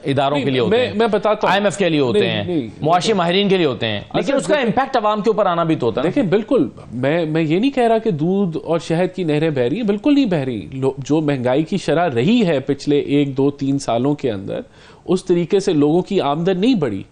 Speaker 1: इदारों के लिए होते हैं,
Speaker 4: मैं बताता हूं,
Speaker 1: IMF के लिए होते हैं, मुआशी माहिरीन के लिए होते हैं, लेकिन उसका इम्पैक्ट अवाम के ऊपर आना भी तो होता है।
Speaker 4: देखिए, बिल्कुल मैं ये नहीं कह रहा कि दूध और शहद की नहरें बह रही हैं, बिल्कुल नहीं बह रही। जो महंगाई की शरह रही है पिछले 1-2-3 सालों के अंदर, उस तरीके से लोगों की आमदन नहीं बढ़ी।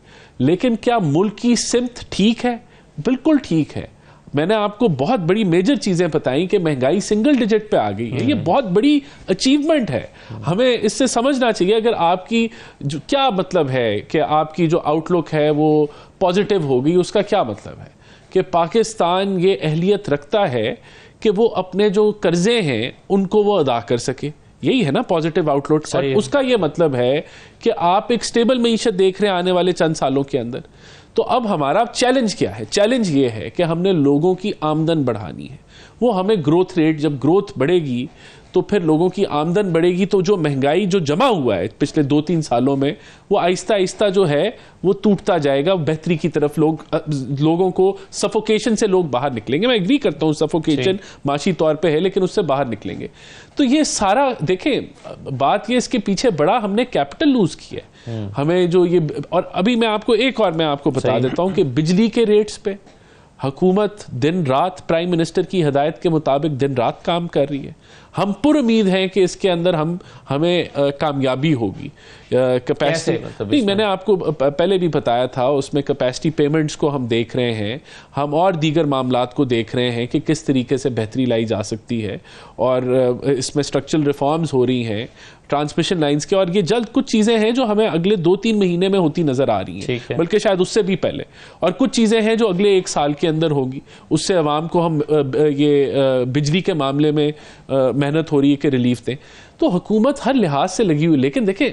Speaker 4: लेकिन क्या मुल्क की सिमत ठीक है? बिल्कुल ठीक है। मैंने आपको बहुत बड़ी मेजर चीजें बताई कि महंगाई सिंगल डिजिट पे आ गई है, ये बहुत बड़ी अचीवमेंट है। हमें इससे समझना चाहिए अगर आपकी जो क्या मतलब है कि आपकी जो आउटलुक है वो पॉजिटिव हो गई, उसका क्या मतलब है कि पाकिस्तान ये अहलियत रखता है कि वो अपने जो कर्जे हैं उनको वो अदा कर सके। यही है ना पॉजिटिव आउटलुक, और उसका ये मतलब है कि आप एक स्टेबल मईशत देख रहे हैं आने वाले चंद सालों के अंदर। तो अब हमारा चैलेंज क्या है? चैलेंज ये है कि हमने लोगों की आमदन बढ़ानी है। वो हमें ग्रोथ रेट, जब ग्रोथ बढ़ेगी तो फिर लोगों की आमदन बढ़ेगी, तो जो महंगाई जो जमा हुआ है पिछले 2-3 सालों में वो आहिस्ता आहिस्ता जो है वो टूटता जाएगा बेहतरी की तरफ। लोगों को सफोकेशन से लोग बाहर निकलेंगे। मैं एग्री करता हूँ सफोकेशन माशी तौर पे है, लेकिन उससे बाहर निकलेंगे। तो ये सारा देखें, बात ये इसके पीछे बड़ा हमने कैपिटल लूज किया है हमें जो ये। और अभी मैं आपको बता देता हूँ कि बिजली के रेट्स पे हुकूमत दिन रात प्राइम मिनिस्टर की हिदायत के मुताबिक दिन रात काम कर रही है। हम पुरुमीद हैं कि इसके अंदर हमें कामयाबी होगी। कैपेसिटी नहीं, मैंने आपको पहले भी बताया था, उसमें कैपेसिटी पेमेंट्स को हम देख रहे हैं, हम और दीगर मामलात को देख रहे हैं कि किस तरीके से बेहतरी लाई जा सकती है, और इसमें स्ट्रक्चरल रिफॉर्म्स हो रही हैं ट्रांसमिशन लाइंस के, और ये जल्द कुछ चीज़ें हैं जो हमें अगले 2-3 महीने में होती नज़र आ रही हैं, बल्कि शायद उससे भी पहले, और कुछ चीज़ें हैं जो अगले 1 साल के अंदर होंगी। उससे अवाम को हम ये बिजली के मामले में मेहनत हो रही है कि रिलीफ दें। तो हुकूमत हर लिहाज से लगी हुई, लेकिन देखें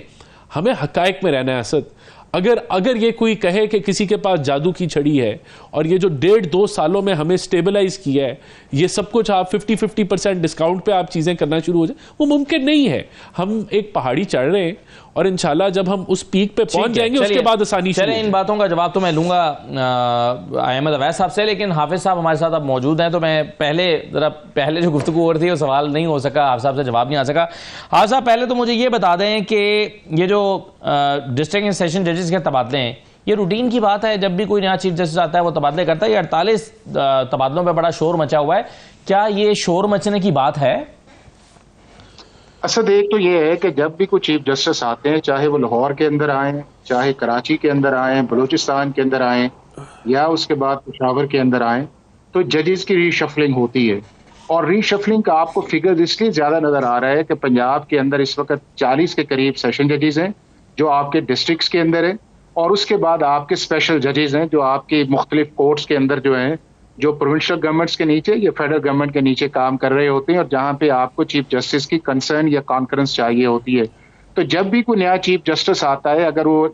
Speaker 4: हमें हकायक में रहना है असद। अगर ये कोई कहे कि किसी के पास जादू की छड़ी है और ये जो 1.5-2 सालों में हमें स्टेबलाइज किया है, ये सब कुछ आप 50% डिस्काउंट पे आप चीज़ें करना शुरू हो जाए, वो मुमकिन नहीं है। हम एक पहाड़ी चढ़ रहे हैं और इंशाल्लाह जब हम उस पीक पे पहुंच जाएंगे उसके बाद आसानी से।
Speaker 1: चलिए, इन बातों का जवाब तो मैं लूंगा अहमद अवैस साहब से, लेकिन हाफिज साहब हमारे साथ अब मौजूद हैं, तो मैं पहले जो गुफ्तगू हो रही थी वो सवाल नहीं हो सका, हाफिज साहब से जवाब नहीं आ सका। हाफिज साहब, पहले तो मुझे ये बता दें कि ये जो डिस्ट्रिक्ट एंड सेशन जजेस के तबादले हैं, ये रूटीन की बात है? जब भी कोई नया चीफ जस्टिस आता है वो तबादले करता है? ये 48 तबादलों पर बड़ा शोर मचा हुआ है, क्या ये शोर मचने की बात है?
Speaker 5: असद एक तो ये है कि जब भी कोई चीफ जस्टिस आते हैं, चाहे वो लाहौर के अंदर आए, चाहे कराची के अंदर आए, बलूचिस्तान के अंदर आए, या उसके बाद पेशावर के अंदर आए, तो जजेस की रीशफलिंग होती है। और रीशफलिंग का आपको फिगर इसलिए ज्यादा नजर आ रहा है कि पंजाब के अंदर इस वक्त 40 के करीब सेशन जजेस हैं जो आपके डिस्ट्रिक्ट्स के अंदर है, और उसके बाद आपके स्पेशल जजेस हैं जो आपके मुख्तलिफ कोर्ट्स के अंदर जो हैं, जो प्रोविंशियल गवर्नमेंट्स के नीचे या फेडरल गवर्नमेंट के नीचे काम कर रहे होते हैं, और जहां पे आपको चीफ जस्टिस की कंसर्न या कॉन्फ्रेंस चाहिए होती है। तो जब भी कोई नया चीफ जस्टिस आता है, अगर वो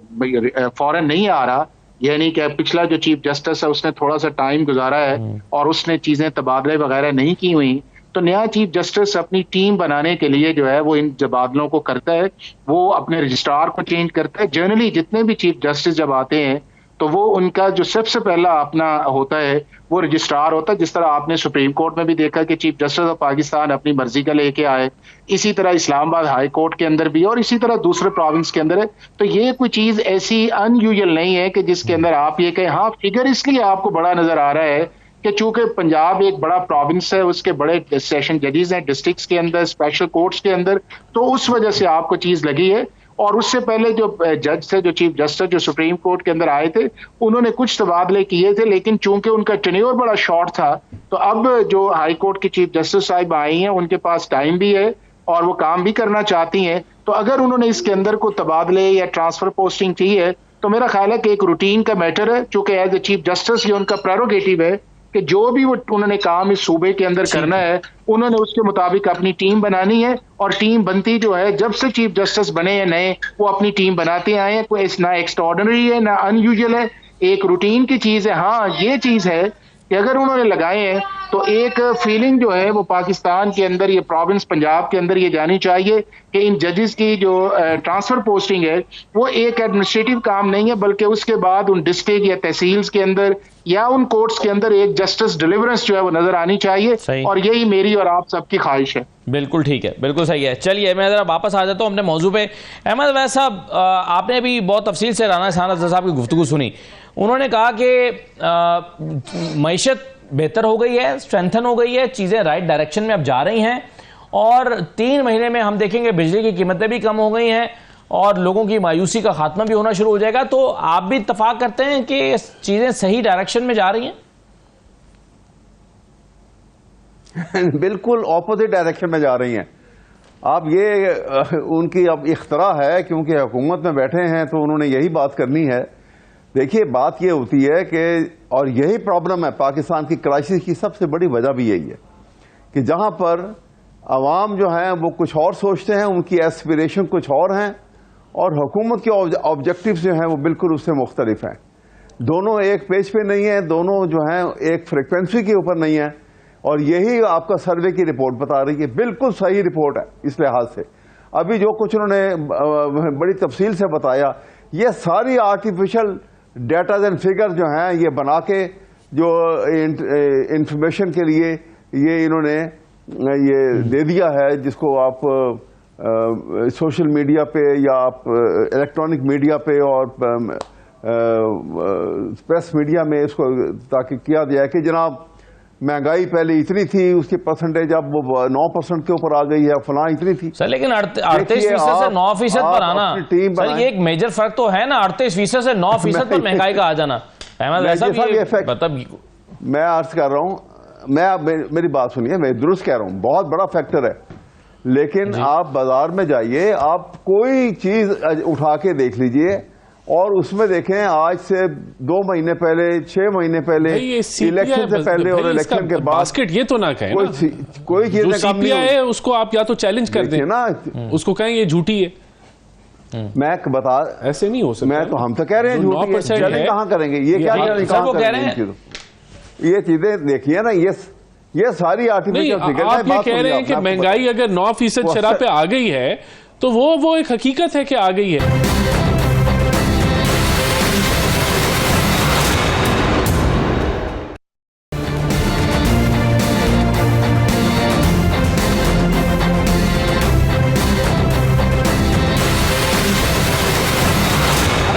Speaker 5: फौरन नहीं आ रहा, यानी कि पिछला जो चीफ जस्टिस है उसने थोड़ा सा टाइम गुजारा है और उसने चीजें तबादले वगैरह नहीं की हुई, तो नया चीफ जस्टिस अपनी टीम बनाने के लिए जो है वो इन तबादलों को करता है, वो अपने रजिस्ट्रार को चेंज करता है। जनरली जितने भी चीफ जस्टिस जब आते हैं तो वो उनका जो सबसे पहला अपना होता है वो रजिस्ट्रार होता है। जिस तरह आपने सुप्रीम कोर्ट में भी देखा कि चीफ जस्टिस ऑफ पाकिस्तान अपनी मर्जी का लेके आए, इसी तरह इस्लामाबाद हाई कोर्ट के अंदर भी, और इसी तरह दूसरे प्रोविंस के अंदर है। तो ये कोई चीज ऐसी अनयूजुअल नहीं है कि जिसके अंदर आप ये कहें। हाँ, फिगर इसलिए आपको बड़ा नजर आ रहा है कि चूंकि पंजाब एक बड़ा प्रोविंस है, उसके बड़े सेशन जजेस हैं डिस्ट्रिक्ट्स के अंदर, स्पेशल कोर्ट्स के अंदर, तो उस वजह से आपको चीज लगी है। और उससे पहले जो जज थे, जो चीफ जस्टिस जो सुप्रीम कोर्ट के अंदर आए थे, उन्होंने कुछ तबादले किए थे, लेकिन चूंकि उनका टेन्योर बड़ा शॉर्ट था, तो अब जो हाई कोर्ट की चीफ जस्टिस साहिब आई हैं उनके पास टाइम भी है और वो काम भी करना चाहती हैं। तो अगर उन्होंने इसके अंदर को तबादले या ट्रांसफर पोस्टिंग की है, तो मेरा ख्याल है कि एक रूटीन का मैटर है, चूंकि एज ए चीफ जस्टिस ये उनका प्रेरोगेटिव है कि जो भी वो उन्होंने काम इस सूबे के अंदर करना है, उन्होंने उसके मुताबिक अपनी टीम बनानी है। और टीम बनती जो है, जब से चीफ जस्टिस बने हैं नए, वो अपनी टीम बनाते आए हैं। कोई ना एक्स्ट्राऑर्डिनरी है ना अनयूजुअल है, एक रूटीन की चीज है। हाँ, ये चीज है कि अगर उन्होंने लगाए हैं तो एक फीलिंग जो है वो पाकिस्तान के अंदर, ये प्रोविंस पंजाब के अंदर ये जानी चाहिए कि इन जजेस की जो ट्रांसफर पोस्टिंग है वो एक एडमिनिस्ट्रेटिव काम नहीं है, बल्कि उसके बाद उन डिस्ट्रिक्ट या तहसील्स के अंदर या उन कोर्ट्स के अंदर एक जस्टिस डिलीवरेंस जो है वो नजर आनी चाहिए। और यही मेरी और आप सबकी ख्वाहिश है।
Speaker 1: बिल्कुल ठीक है, बिल्कुल सही है। चलिए, मैं जरा वापस आ जाता हूँ अपने मौजू पे। अहमद अवैस साहब, आपने अभी बहुत तफसील से राना इहसान अफजल साहब की गुफ्तगू सुनी। उन्होंने कहा कि मईशत बेहतर हो गई है, स्ट्रेंथन हो गई है, चीज़ें राइट डायरेक्शन में अब जा रही हैं, और 3 महीने में हम देखेंगे बिजली की कीमतें भी कम हो गई हैं और लोगों की मायूसी का खात्मा भी होना शुरू हो जाएगा। तो आप भी इत्तफाक करते हैं कि चीज़ें सही डायरेक्शन में जा रही हैं?
Speaker 3: बिल्कुल ऑपोजिट डायरेक्शन में जा रही हैं। आप ये उनकी अब इख्तरा है, क्योंकि हुकूमत में बैठे हैं तो उन्होंने यही बात करनी है। देखिए, बात ये होती है कि, और यही प्रॉब्लम है पाकिस्तान की क्राइसिस की सबसे बड़ी वजह भी यही है कि जहां पर अवाम जो हैं वो कुछ और सोचते हैं, उनकी एस्पिरेशन कुछ और हैं, और हुकूमत के ऑब्जेक्टिव्स जो हैं वो बिल्कुल उससे मुख्तलिफ हैं। दोनों एक पेज पे नहीं है, दोनों जो हैं एक फ्रिक्वेंसी के ऊपर नहीं है, और यही आपका सर्वे की रिपोर्ट बता रही है। बिल्कुल सही रिपोर्ट है इस लिहाज से। अभी जो कुछ उन्होंने बड़ी तफसील से बताया, ये सारी आर्टिफिशियल डेटाज एंड फिगर जो हैं ये बना के जो इंफॉर्मेशन के लिए ये इन्होंने ये दे दिया है, जिसको आप सोशल मीडिया पे या आप इलेक्ट्रॉनिक मीडिया पे और प्रेस मीडिया में इसको ताकि किया गया कि जनाब महंगाई पहले इतनी थी, उसकी परसेंटेज अब वो 9% के ऊपर आ गई है, फलां इतनी थी।
Speaker 1: सर, लेकिन 38% से 9% पर आना, सर ये एक मेजर फर्क तो है ना, 38% से 9% पर महंगाई का आ जाना।
Speaker 3: मैं अर्ज कर रहा हूँ, मेरी बात सुनिए, मैं दुरुस्त कह रहा हूँ, बहुत बड़ा फैक्टर है। लेकिन आप बाजार में जाइए, आप कोई चीज उठा के देख लीजिए और उसमें देखें आज से 2 महीने पहले, 6 महीने पहले, इलेक्शन से पहले और इलेक्शन के बाद,
Speaker 4: बास्केट ये तो ना कहें,
Speaker 3: कोई चीज कम नहीं है
Speaker 4: उसको आप या तो चैलेंज कर दें ना, उसको कहें ये झूठी है।
Speaker 3: मैं बता, ऐसे नहीं हो सकता। मैं तो, हम तो कह रहे हैं झूठी है, चैलेंज कहां करेंगे? ये क्या कह रहे हैं? ये चीजें देखिए ना, ये सारी आर्टिफिशियल फिगर।
Speaker 4: आप ये कह रहे हैं कि महंगाई अगर 9% शराब पे आ गई है तो वो एक हकीकत है कि आ गई है।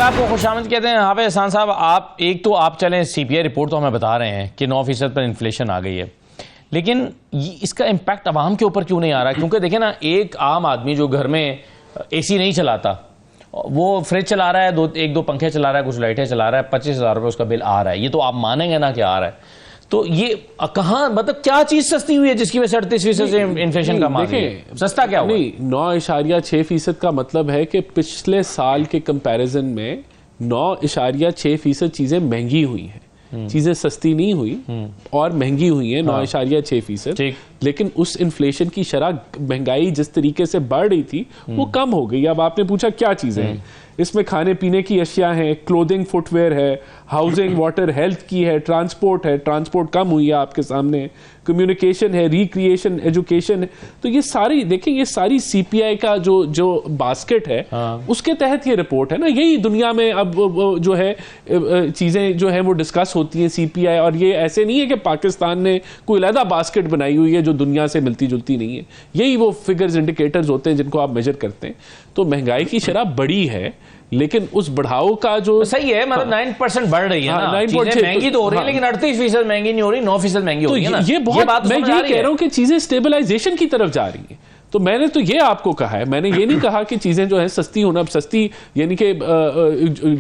Speaker 1: आपको खुशामद कहते हैं। हाफिज एहसान साहब, आप चलें, सीपीआई रिपोर्ट तो हमें बता रहे हैं कि 9% पर इन्फ्लेशन आ गई है, लेकिन इसका इम्पैक्ट आवाम के ऊपर क्यों नहीं आ रहा? क्योंकि देखें ना, एक आम आदमी जो घर में एसी नहीं चलाता, वो फ्रिज चला रहा है, एक दो पंखे चला रहा है, कुछ लाइटें चला रहा है, 25,000 रुपये उसका बिल आ रहा है। ये तो आप मानेंगे ना कि आ रहा है। तो ये कहाँ, मतलब क्या चीज सस्ती हुई है जिसकी वजह से 38% से इन्फ्लेशन का मान है? सस्ता क्या हुआ?
Speaker 4: नहीं, 9.6% का मतलब है कि पिछले साल के कंपैरिजन में 9.6% चीजें महंगी हुई हैं। चीजें सस्ती नहीं हुई और महंगी हुई है 9.6%। लेकिन उस इन्फ्लेशन की शरह, महंगाई जिस तरीके से बढ़ रही थी वो कम हो गई। अब आपने पूछा क्या चीजें हैं, इसमें खाने पीने की अशिया हैं, क्लोथिंग, फुटवेयर है, हाउसिंग, वाटर, हेल्थ की है, ट्रांसपोर्ट कम हुई है आपके सामने, कम्युनिकेशन है, रिक्रिएशन, एजुकेशन है। तो ये सारी देखें, ये सारी सीपीआई का जो बास्केट है उसके तहत ये रिपोर्ट है ना। यही दुनिया में अब जो है चीजें जो है वो डिस्कस होती हैं सीपीआई, और ये ऐसे नहीं है कि पाकिस्तान ने कोई अलग बास्केट बनाई हुई है जो दुनिया से मिलती जुलती नहीं है। यही वो फिगर्स, इंडिकेटर्स होते हैं जिनको आप मेजर करते हैं। तो महंगाई की शरह बड़ी है, लेकिन उस बढ़ाव का जो
Speaker 1: सही है, मतलब 9% बढ़ रही है ना, 9.6 महंगी तो हो रही है, लेकिन 38% महंगी नहीं हो रही, 9% महंगी हो रही है ना।
Speaker 4: ये बहुत, मैं ये कह रहा हूं कि चीजें स्टेबलाइजेशन की तरफ जा रही हैं। तो मैंने तो ये आपको कहा है, मैंने ये नहीं कहा कि चीजें जो है सस्ती होना, अब सस्ती यानी कि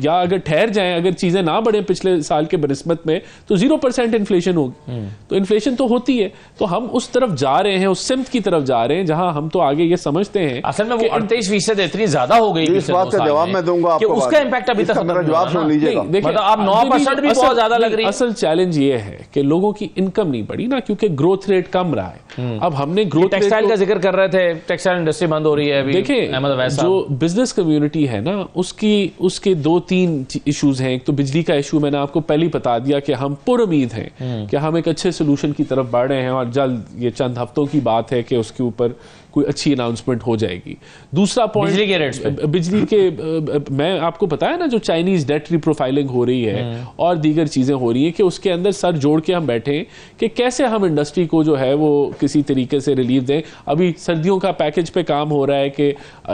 Speaker 4: या अगर ठहर जाएं, अगर चीजें ना बढ़े पिछले साल के बनिस्बत में, तो 0% इन्फ्लेशन होगी। तो इन्फ्लेशन तो होती है, तो हम उस तरफ जा रहे हैं, उस सिमत की तरफ जा रहे हैं जहां हम तो आगे ये समझते हैं।
Speaker 1: असल में वो 38% इतनी ज्यादा हो गई,
Speaker 3: इस बात का जवाब मैं दूंगा आपको,
Speaker 1: उसका इम्पैक्ट अभी तक
Speaker 3: मेरा जवाब सुन लीजिएगा।
Speaker 1: मतलब आप 9% भी बहुत ज्यादा लग रही है।
Speaker 4: असल चैलेंज ये है कि लोगों की इनकम नहीं बढ़ी ना, क्योंकि ग्रोथ रेट कम रहा है। अब हमने ग्रोथ,
Speaker 1: टेक्सटाइल का जिक्र कर रहे थे, टेक्सटाइल इंडस्ट्री बंद हो रही है अभी।
Speaker 4: देखिए, जो बिजनेस कम्युनिटी है ना, उसके 2-3 इश्यूज हैं। एक तो बिजली का इशू, मैंने आपको पहले ही बता दिया कि हम पुरुमीद हैं कि हम एक अच्छे सोल्यूशन की तरफ बढ़ रहे हैं, और जल्द, ये चंद हफ्तों की बात है कि उसके ऊपर कोई अच्छी अनाउंसमेंट हो जाएगी। दूसरा पॉइंट,
Speaker 1: बिजली के रेट्स पे,
Speaker 4: बिजली के मैं आपको बताया ना, जो चाइनीज डेट रिप्रोफाइलिंग हो रही है और दीगर चीजें हो रही हैं, कि उसके अंदर सर जोड़ के हम बैठे हैं कि कैसे हम इंडस्ट्री को जो है वो किसी तरीके से रिलीफ दें। अभी सर्दियों का पैकेज पे काम हो रहा है कि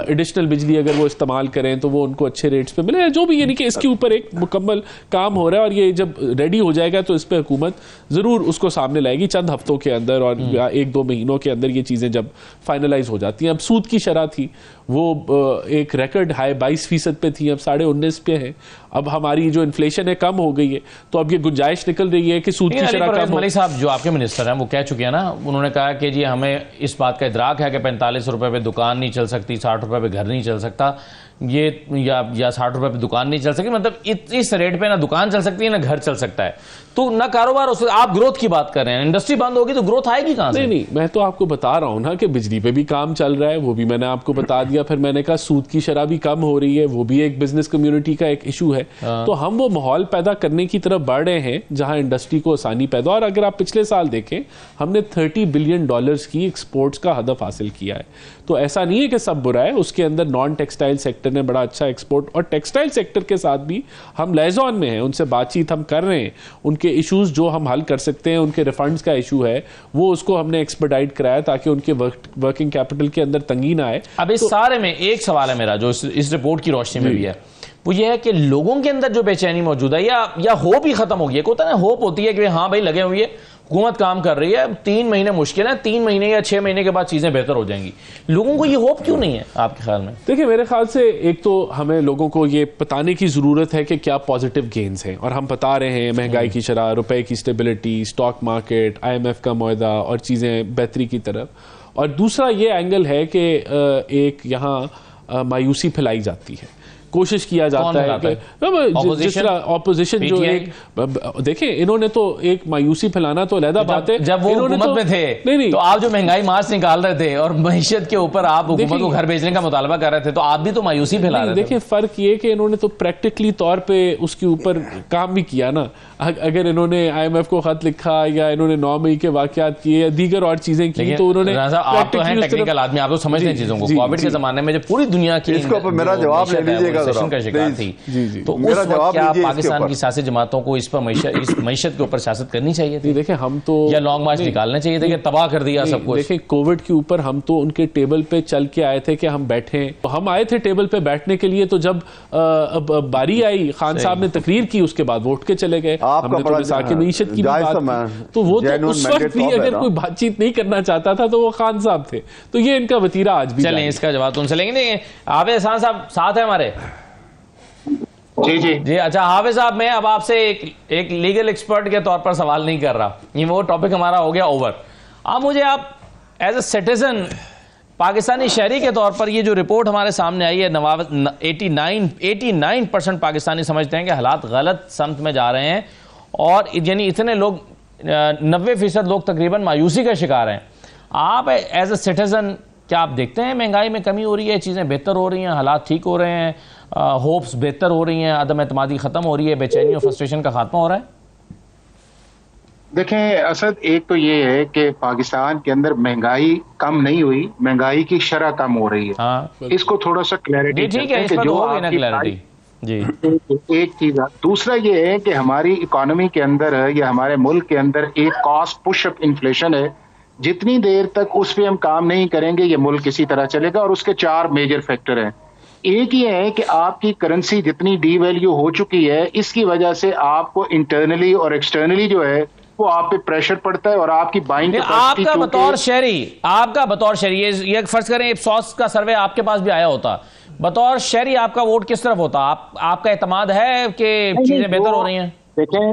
Speaker 4: एडिशनल बिजली अगर वो इस्तेमाल करें तो वो उनको अच्छे रेट्स पे मिले, जो भी, यानी कि इसके ऊपर एक मुकम्मल काम हो रहा है। और ये जब रेडी हो जाएगा तो इस पर हुकूमत जरूर उसको सामने लाएगी चंद हफ्तों के अंदर, और 1-2 महीनों के अंदर ये चीजें जब फाइनल हो जाती हैं। अब सूद की शरह थी वो एक रिकॉर्ड हाई 22% पे थी, अब 19.5 पे है। अब हमारी जो इन्फ्लेशन है कम हो गई है, तो अब ये गुंजाइश निकल रही है कि सूद की शरह कम हो।
Speaker 1: मलिक साहब जो आपके मिनिस्टर हैं वो कह चुके हैं ना, उन्होंने कहा कि जी हमें इस बात का इदराक है कि 45 रुपए पे दुकान नहीं चल सकती, 60 रुपए पे घर नहीं चल सकता, ये या 60 रुपए पे दुकान नहीं चल सकती, मतलब इस रेट पे ना दुकान चल सकती है ना घर चल सकता है, तो ना कारोबार। उससे आप ग्रोथ की बात कर रहे हैं, इंडस्ट्री बंद होगी तो ग्रोथ आएगी कहां से?
Speaker 4: नहीं, मैं तो आपको बता रहा हूं ना कि बिजली पे भी काम चल रहा है, वो भी मैंने आपको बता दिया। फिर मैंने कहा सूद की शरह भी कम हो रही है, वो भी एक बिजनेस कम्युनिटी का एक इशू है। तो हम वो माहौल पैदा करने की तरफ बढ़ रहे हैं जहां इंडस्ट्री को आसानी पैदा। और अगर आप पिछले साल देखें, हमने $30 बिलियन की एक्सपोर्ट्स का हदफ हासिल किया है। तो ऐसा नहीं है कि सब बुरा है, उसके अंदर नॉन टेक्सटाइल सेक्टर ने बड़ा अच्छा एक्सपोर्ट, और टेक्सटाइल सेक्टर के साथ भी हम लाइजॉन में हैं, उनसे बातचीत हम कर रहे हैं। उनके इश्यूज जो हम हल कर सकते हैं, उनके रिफंड्स का इशू है वो उसको हमने एक्सपेडाइट कराया ताकि उनके वर्किंग कैपिटल के अंदर तंगी ना आए।
Speaker 1: अब इस सारे में एक सवाल है मेरा, जो इस रिपोर्ट की रोशनी में भी है, वो ये है कि लोगों के अंदर जो बेचैनी मौजूद है या होप ही खत्म हो गई है। होता है ना, होप होती है कि हाँ भाई लगे हुए, हुकूमत काम कर रही है, 3 महीने मुश्किल है, 3 महीने या 6 महीने के बाद चीजें बेहतर हो जाएंगी। लोगों को ये होप क्यों नहीं है आपके ख्याल में?
Speaker 4: देखिए, मेरे ख्याल से एक तो हमें लोगों को ये बताने की जरूरत है कि क्या पॉजिटिव गेन्स हैं, और हम बता रहे हैं महंगाई की शरह, रुपए की स्टेबिलिटी, स्टॉक मार्केट, IMF का मुआहदा और चीजें बेहतरी की तरफ। और दूसरा ये एंगल है कि एक यहाँ मायूसी फैलाई जाती है कोशिश किया जाता है कि जिस तरह ऑपोजिशन जो एक देखें, इन्होंने तो एक मायूसी फैलाना तो अलग बात है।
Speaker 1: जब वो हुकूमत में थे
Speaker 4: नहीं,
Speaker 1: तो आप जो महंगाई मार्च निकाल रहे थे और मईशत के ऊपर आप हुकूमत को घर भेजने का मुतालबा कर रहे थे, तो आप भी तो मायूसी फैला रहे थे।
Speaker 4: देखिए फर्क ये कि इन्होंने तो प्रैक्टिकली तौर पे उसके ऊपर काम भी किया ना। अगर इन्होंने IMF को खत लिखा या इन्होंने 9 मई के वाकयात किए या दीगर और चीजें की, तो उन्होंने
Speaker 1: आप तो हैं टेक्निकल आदमी, आप तो समझते हैं चीजों को। कोविड के जमाने में जब पूरी दुनिया की
Speaker 3: इसके ऊपर मेरा जवाब ले लीजिएगा
Speaker 1: का शिकार थी, तो उस वक्त क्या पाकिस्तान की सियासी जमातों को इस पर मईशत के ऊपर सियासत करनी चाहिए थी?
Speaker 4: देखिए हम तो
Speaker 1: या लॉन्ग मार्च निकालने चाहिए थे कि तबाह कर दिया सब कुछ?
Speaker 4: देखिए कोविड के ऊपर हम तो उनके टेबल पे चल के आए थे कि हम बैठे, तो हम आए थे टेबल पे बैठने के लिए, तो जब बारी आई खान साहब ने तकरीर की, उसके बाद वोट के चले गए। हमने तो मिसाके मईशत की बात की, तो वो तो उस वक्त भी अगर कोई बातचीत नहीं करना चाहता था तो वो खान साहब थे। तो ये इनका वतीरा आज भी।
Speaker 1: चलें, इसका जवाब तुमसे लेंगे। हाफिज हसन साहब साथ है हमारे?
Speaker 5: जी जी
Speaker 1: जी, अच्छा हाफिज साहब, मैं अब आपसे एक लीगल एक्सपर्ट के तौर पर सवाल नहीं कर रहा, ये वो टॉपिक हमारा हो गया ओवर। अब मुझे आप एज ए सिटीजन पाकिस्तानी शहरी के तौर पर, ये जो रिपोर्ट हमारे सामने आई है, 89% पाकिस्तानी समझते हैं कि हालात गलत समत में जा रहे हैं, और यानी इतने लोग 90% लोग तकरीबन मायूसी का शिकार हैं। आप एज ए सिटीजन क्या आप देखते हैं महंगाई में कमी हो रही है, चीज़ें बेहतर हो रही हैं, हालात ठीक हो रहे हैं, होप्स बेहतर हो रही हैं, अदम एतमादी ख़त्म हो रही है, बेचैनी और फ्रस्ट्रेशन का खात्मा हो रहा है?
Speaker 5: देखें असद, एक तो ये है कि पाकिस्तान के अंदर महंगाई कम नहीं हुई, महंगाई की शरह कम हो रही है।
Speaker 1: हाँ,
Speaker 5: इसको थोड़ा सा क्लैरिटी
Speaker 1: ठीक है, इस पर तो होगी ना क्लैरिटी जी।
Speaker 5: एक चीज है। दूसरा ये है कि हमारी इकोनॉमी के अंदर है या हमारे मुल्क के अंदर एक कॉस्ट पुशअप इन्फ्लेशन है। जितनी देर तक उस पर हम काम नहीं करेंगे ये मुल्क इसी तरह चलेगा, और उसके 4 मेजर फैक्टर हैं। एक ये है कि आपकी करेंसी जितनी डीवैल्यू हो चुकी है, इसकी वजह से आपको इंटरनली और एक्सटर्नली जो है वो आप पे प्रेशर पड़ता है, और आपकी बाइंग
Speaker 1: आपका बतौर शहरी ये फर्ज करें इप्सॉस का सर्वे आपके पास भी आया होता, बतौर शहरी आपका वोट किस तरफ होता? आपका एतमाद है कि चीजें बेहतर हो रही हैं?
Speaker 5: देखें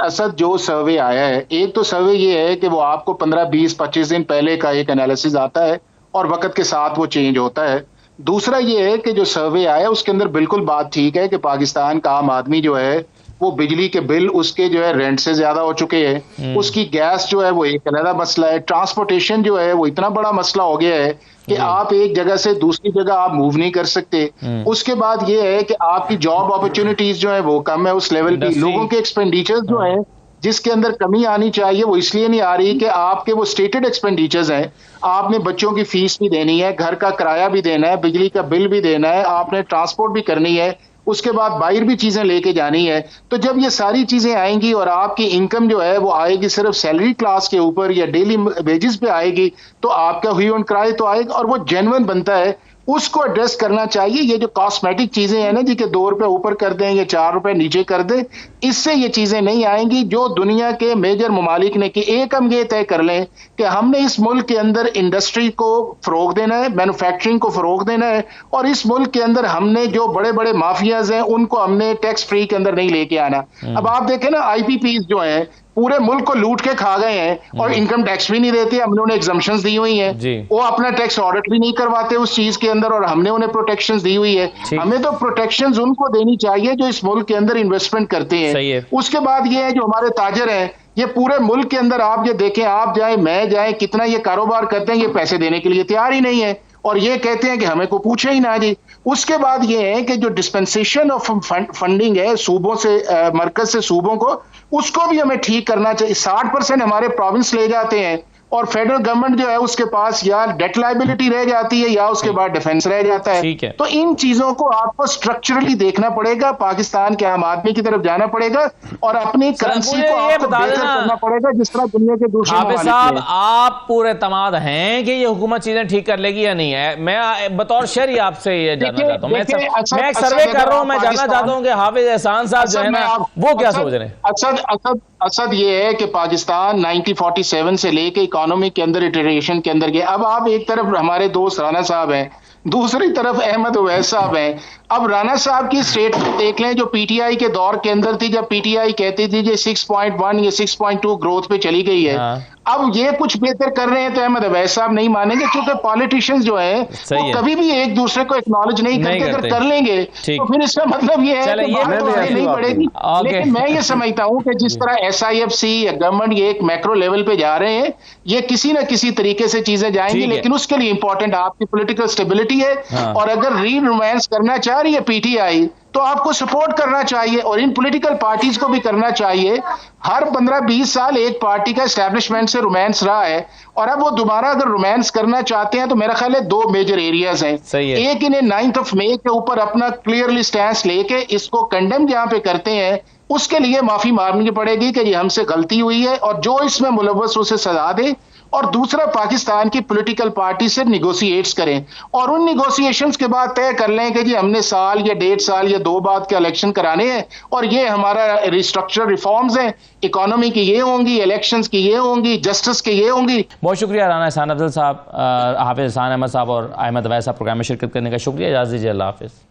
Speaker 5: असद जो सर्वे आया है, एक तो सर्वे ये है कि वो आपको 15, 20, 25 दिन पहले का एक एनालिसिस आता है और वक्त के साथ वो चेंज होता है। दूसरा ये है कि जो सर्वे आया उसके अंदर बिल्कुल बात ठीक है कि पाकिस्तान का आम आदमी जो है वो बिजली के बिल उसके जो है रेंट से ज्यादा हो चुके हैं, उसकी गैस जो है वो एक अलग मसला है, ट्रांसपोर्टेशन जो है वो इतना बड़ा मसला हो गया है कि आप एक जगह से दूसरी जगह आप मूव नहीं कर सकते। उसके बाद ये है कि आपकी जॉब अपॉर्चुनिटीज जो है वो कम है उस लेवल की। लोगों के एक्सपेंडिचर्स जो है जिसके अंदर कमी आनी चाहिए वो इसलिए नहीं आ रही कि आपके वो स्टेटेड एक्सपेंडिचर्स हैं। आपने बच्चों की फीस भी देनी है, घर का किराया भी देना है, बिजली का बिल भी देना है, आपने ट्रांसपोर्ट भी करनी है, उसके बाद बाहर भी चीजें लेके जानी है। तो जब ये सारी चीजें आएंगी और आपकी इनकम जो है वो आएगी सिर्फ सैलरी क्लास के ऊपर या डेली वेजेस पे आएगी, तो आपका ह्यू एंड क्राई तो आएगा और वो जेन्युइन बनता है, उसको एड्रेस करना चाहिए। ये जो कॉस्मेटिक चीजें हैं ना जी के 2 रुपए ऊपर कर दें या 4 रुपए नीचे कर दें, इससे ये चीजें नहीं आएंगी। जो दुनिया के मेजर ममालिक ने कि एक हम ये तय कर लें कि हमने इस मुल्क के अंदर इंडस्ट्री को फरोग देना है, मैन्युफैक्चरिंग को फरोग देना है, और इस मुल्क के अंदर हमने जो बड़े बड़े माफियाज हैं उनको हमने टैक्स फ्री के अंदर नहीं लेके आना। अब आप देखें ना IPPs जो हैं पूरे मुल्क को लूट के खा गए हैं और इनकम टैक्स भी नहीं देते, हमने उन्हें एग्जम्पशंस दी हुई हैं, वो अपना टैक्स ऑडिट भी नहीं करवाते उस चीज के अंदर और हमने उन्हें प्रोटेक्शंस दी हुई है। हमें तो प्रोटेक्शंस उनको देनी चाहिए जो इस मुल्क के अंदर इन्वेस्टमेंट करते हैं। उसके बाद ये है जो हमारे ताजर हैं, ये पूरे मुल्क के अंदर आप ये देखें, आप जाए मैं जाए, कितना ये कारोबार करते हैं, ये पैसे देने के लिए तैयार ही नहीं है और ये कहते हैं कि हमें को पूछे ही ना जी। उसके बाद ये है कि जो डिस्पेंसेशन ऑफ फंडिंग है सूबों से मरकज से सूबों को, उसको भी हमें ठीक करना चाहिए। 60% हमारे प्रोविंस ले जाते हैं और फेडरल गवर्नमेंट जो है उसके पास या डेट लायबिलिटी रह जाती है या उसके बाद डिफेंस रह जाता है। तो इन चीजों को आपको स्ट्रक्चरली देखना पड़ेगा, पाकिस्तान के आम आदमी की तरफ जाना पड़ेगा और अपनी करेंसी को आपको बेहतर करना पड़ेगा जिस तरह दुनिया के दूसरे
Speaker 1: हाफिज साहब आप पूरे तमाद हैं कि ये हुकूमत चीजें ठीक कर लेगी या नहीं है? मैं बतौर शहरी आपसे ये जानना चाहता हूँ। मैं एक सर्वे कर रहा हूँ, मैं जानना चाहता हूँ कि हाफिज एहसान साहब जो है ना वो क्या सोच रहे हैं?
Speaker 5: असद ये है कि पाकिस्तान 1947 से लेके इकोनॉमी के अंदर इटरेशन के अंदर गया। अब आप एक तरफ हमारे दोस्त राना साहब हैं, दूसरी तरफ अहमद उवैस साहब हैं। अब राना साहब की स्टेटमेंट देख लें जो PTI के दौर के अंदर थी, जब PTI कहती थी कि 6.1 या 6.2 ग्रोथ पे चली गई है। अब ये कुछ बेहतर कर रहे हैं तो अहमद अवैस साहब नहीं मानेंगे, क्योंकि पॉलिटिशियंस जो है वो कभी भी एक दूसरे को एक्नॉलेज नहीं करते। अगर कर लेंगे तो फिर इसका मतलब ये है कि बात तो आगे नहीं बढ़ेगी। लेकिन मैं ये समझता हूं कि जिस तरह SIFC या गवर्नमेंट ये एक मैक्रो लेवल पे जा रहे हैं, ये किसी ना किसी तरीके से चीजें जाएंगी, लेकिन उसके लिए इंपॉर्टेंट आपकी पॉलिटिकल स्टेबिलिटी है। और अगर री-रोमांस करना चाह रही है PTI तो आपको सपोर्ट करना चाहिए, और इन पॉलिटिकल पार्टीज को भी करना चाहिए। हर 15-20 साल एक पार्टी का एस्टैब्लिशमेंट से रोमांस रहा है, और अब वो दोबारा अगर रोमांस करना चाहते हैं तो मेरा ख्याल है 2 मेजर एरियाज हैं। एक, इन्हें 9 मई के ऊपर अपना क्लियरली स्टैंस लेके इसको कंडेम जहां पे करते हैं उसके लिए माफी मांगनी पड़ेगी कि ये हमसे गलती हुई है और जो इसमें मुलव्वस उसे सजा दे। और दूसरा, पाकिस्तान की पॉलिटिकल पार्टी से निगोशिएट्स करें और उन निगोशिएशंस के बाद तय कर लें कि जी हमने साल या 1.5 साल या 2 बाद के इलेक्शन कराने हैं, और ये हमारा रिस्ट्रक्चर रिफॉर्म्स हैं, इकोनॉमी की ये होंगी, इलेक्शंस की ये होंगी, जस्टिस की ये होंगी।
Speaker 1: बहुत शुक्रिया राना एहसान अफजल साहब, हाफिज एहसान अहमद साहब और अहमद अवैस साहब प्रोग्राम में शिरकत करने का शुक्रिया। इजाज़त दीजिए, अल्लाह हाफिज़।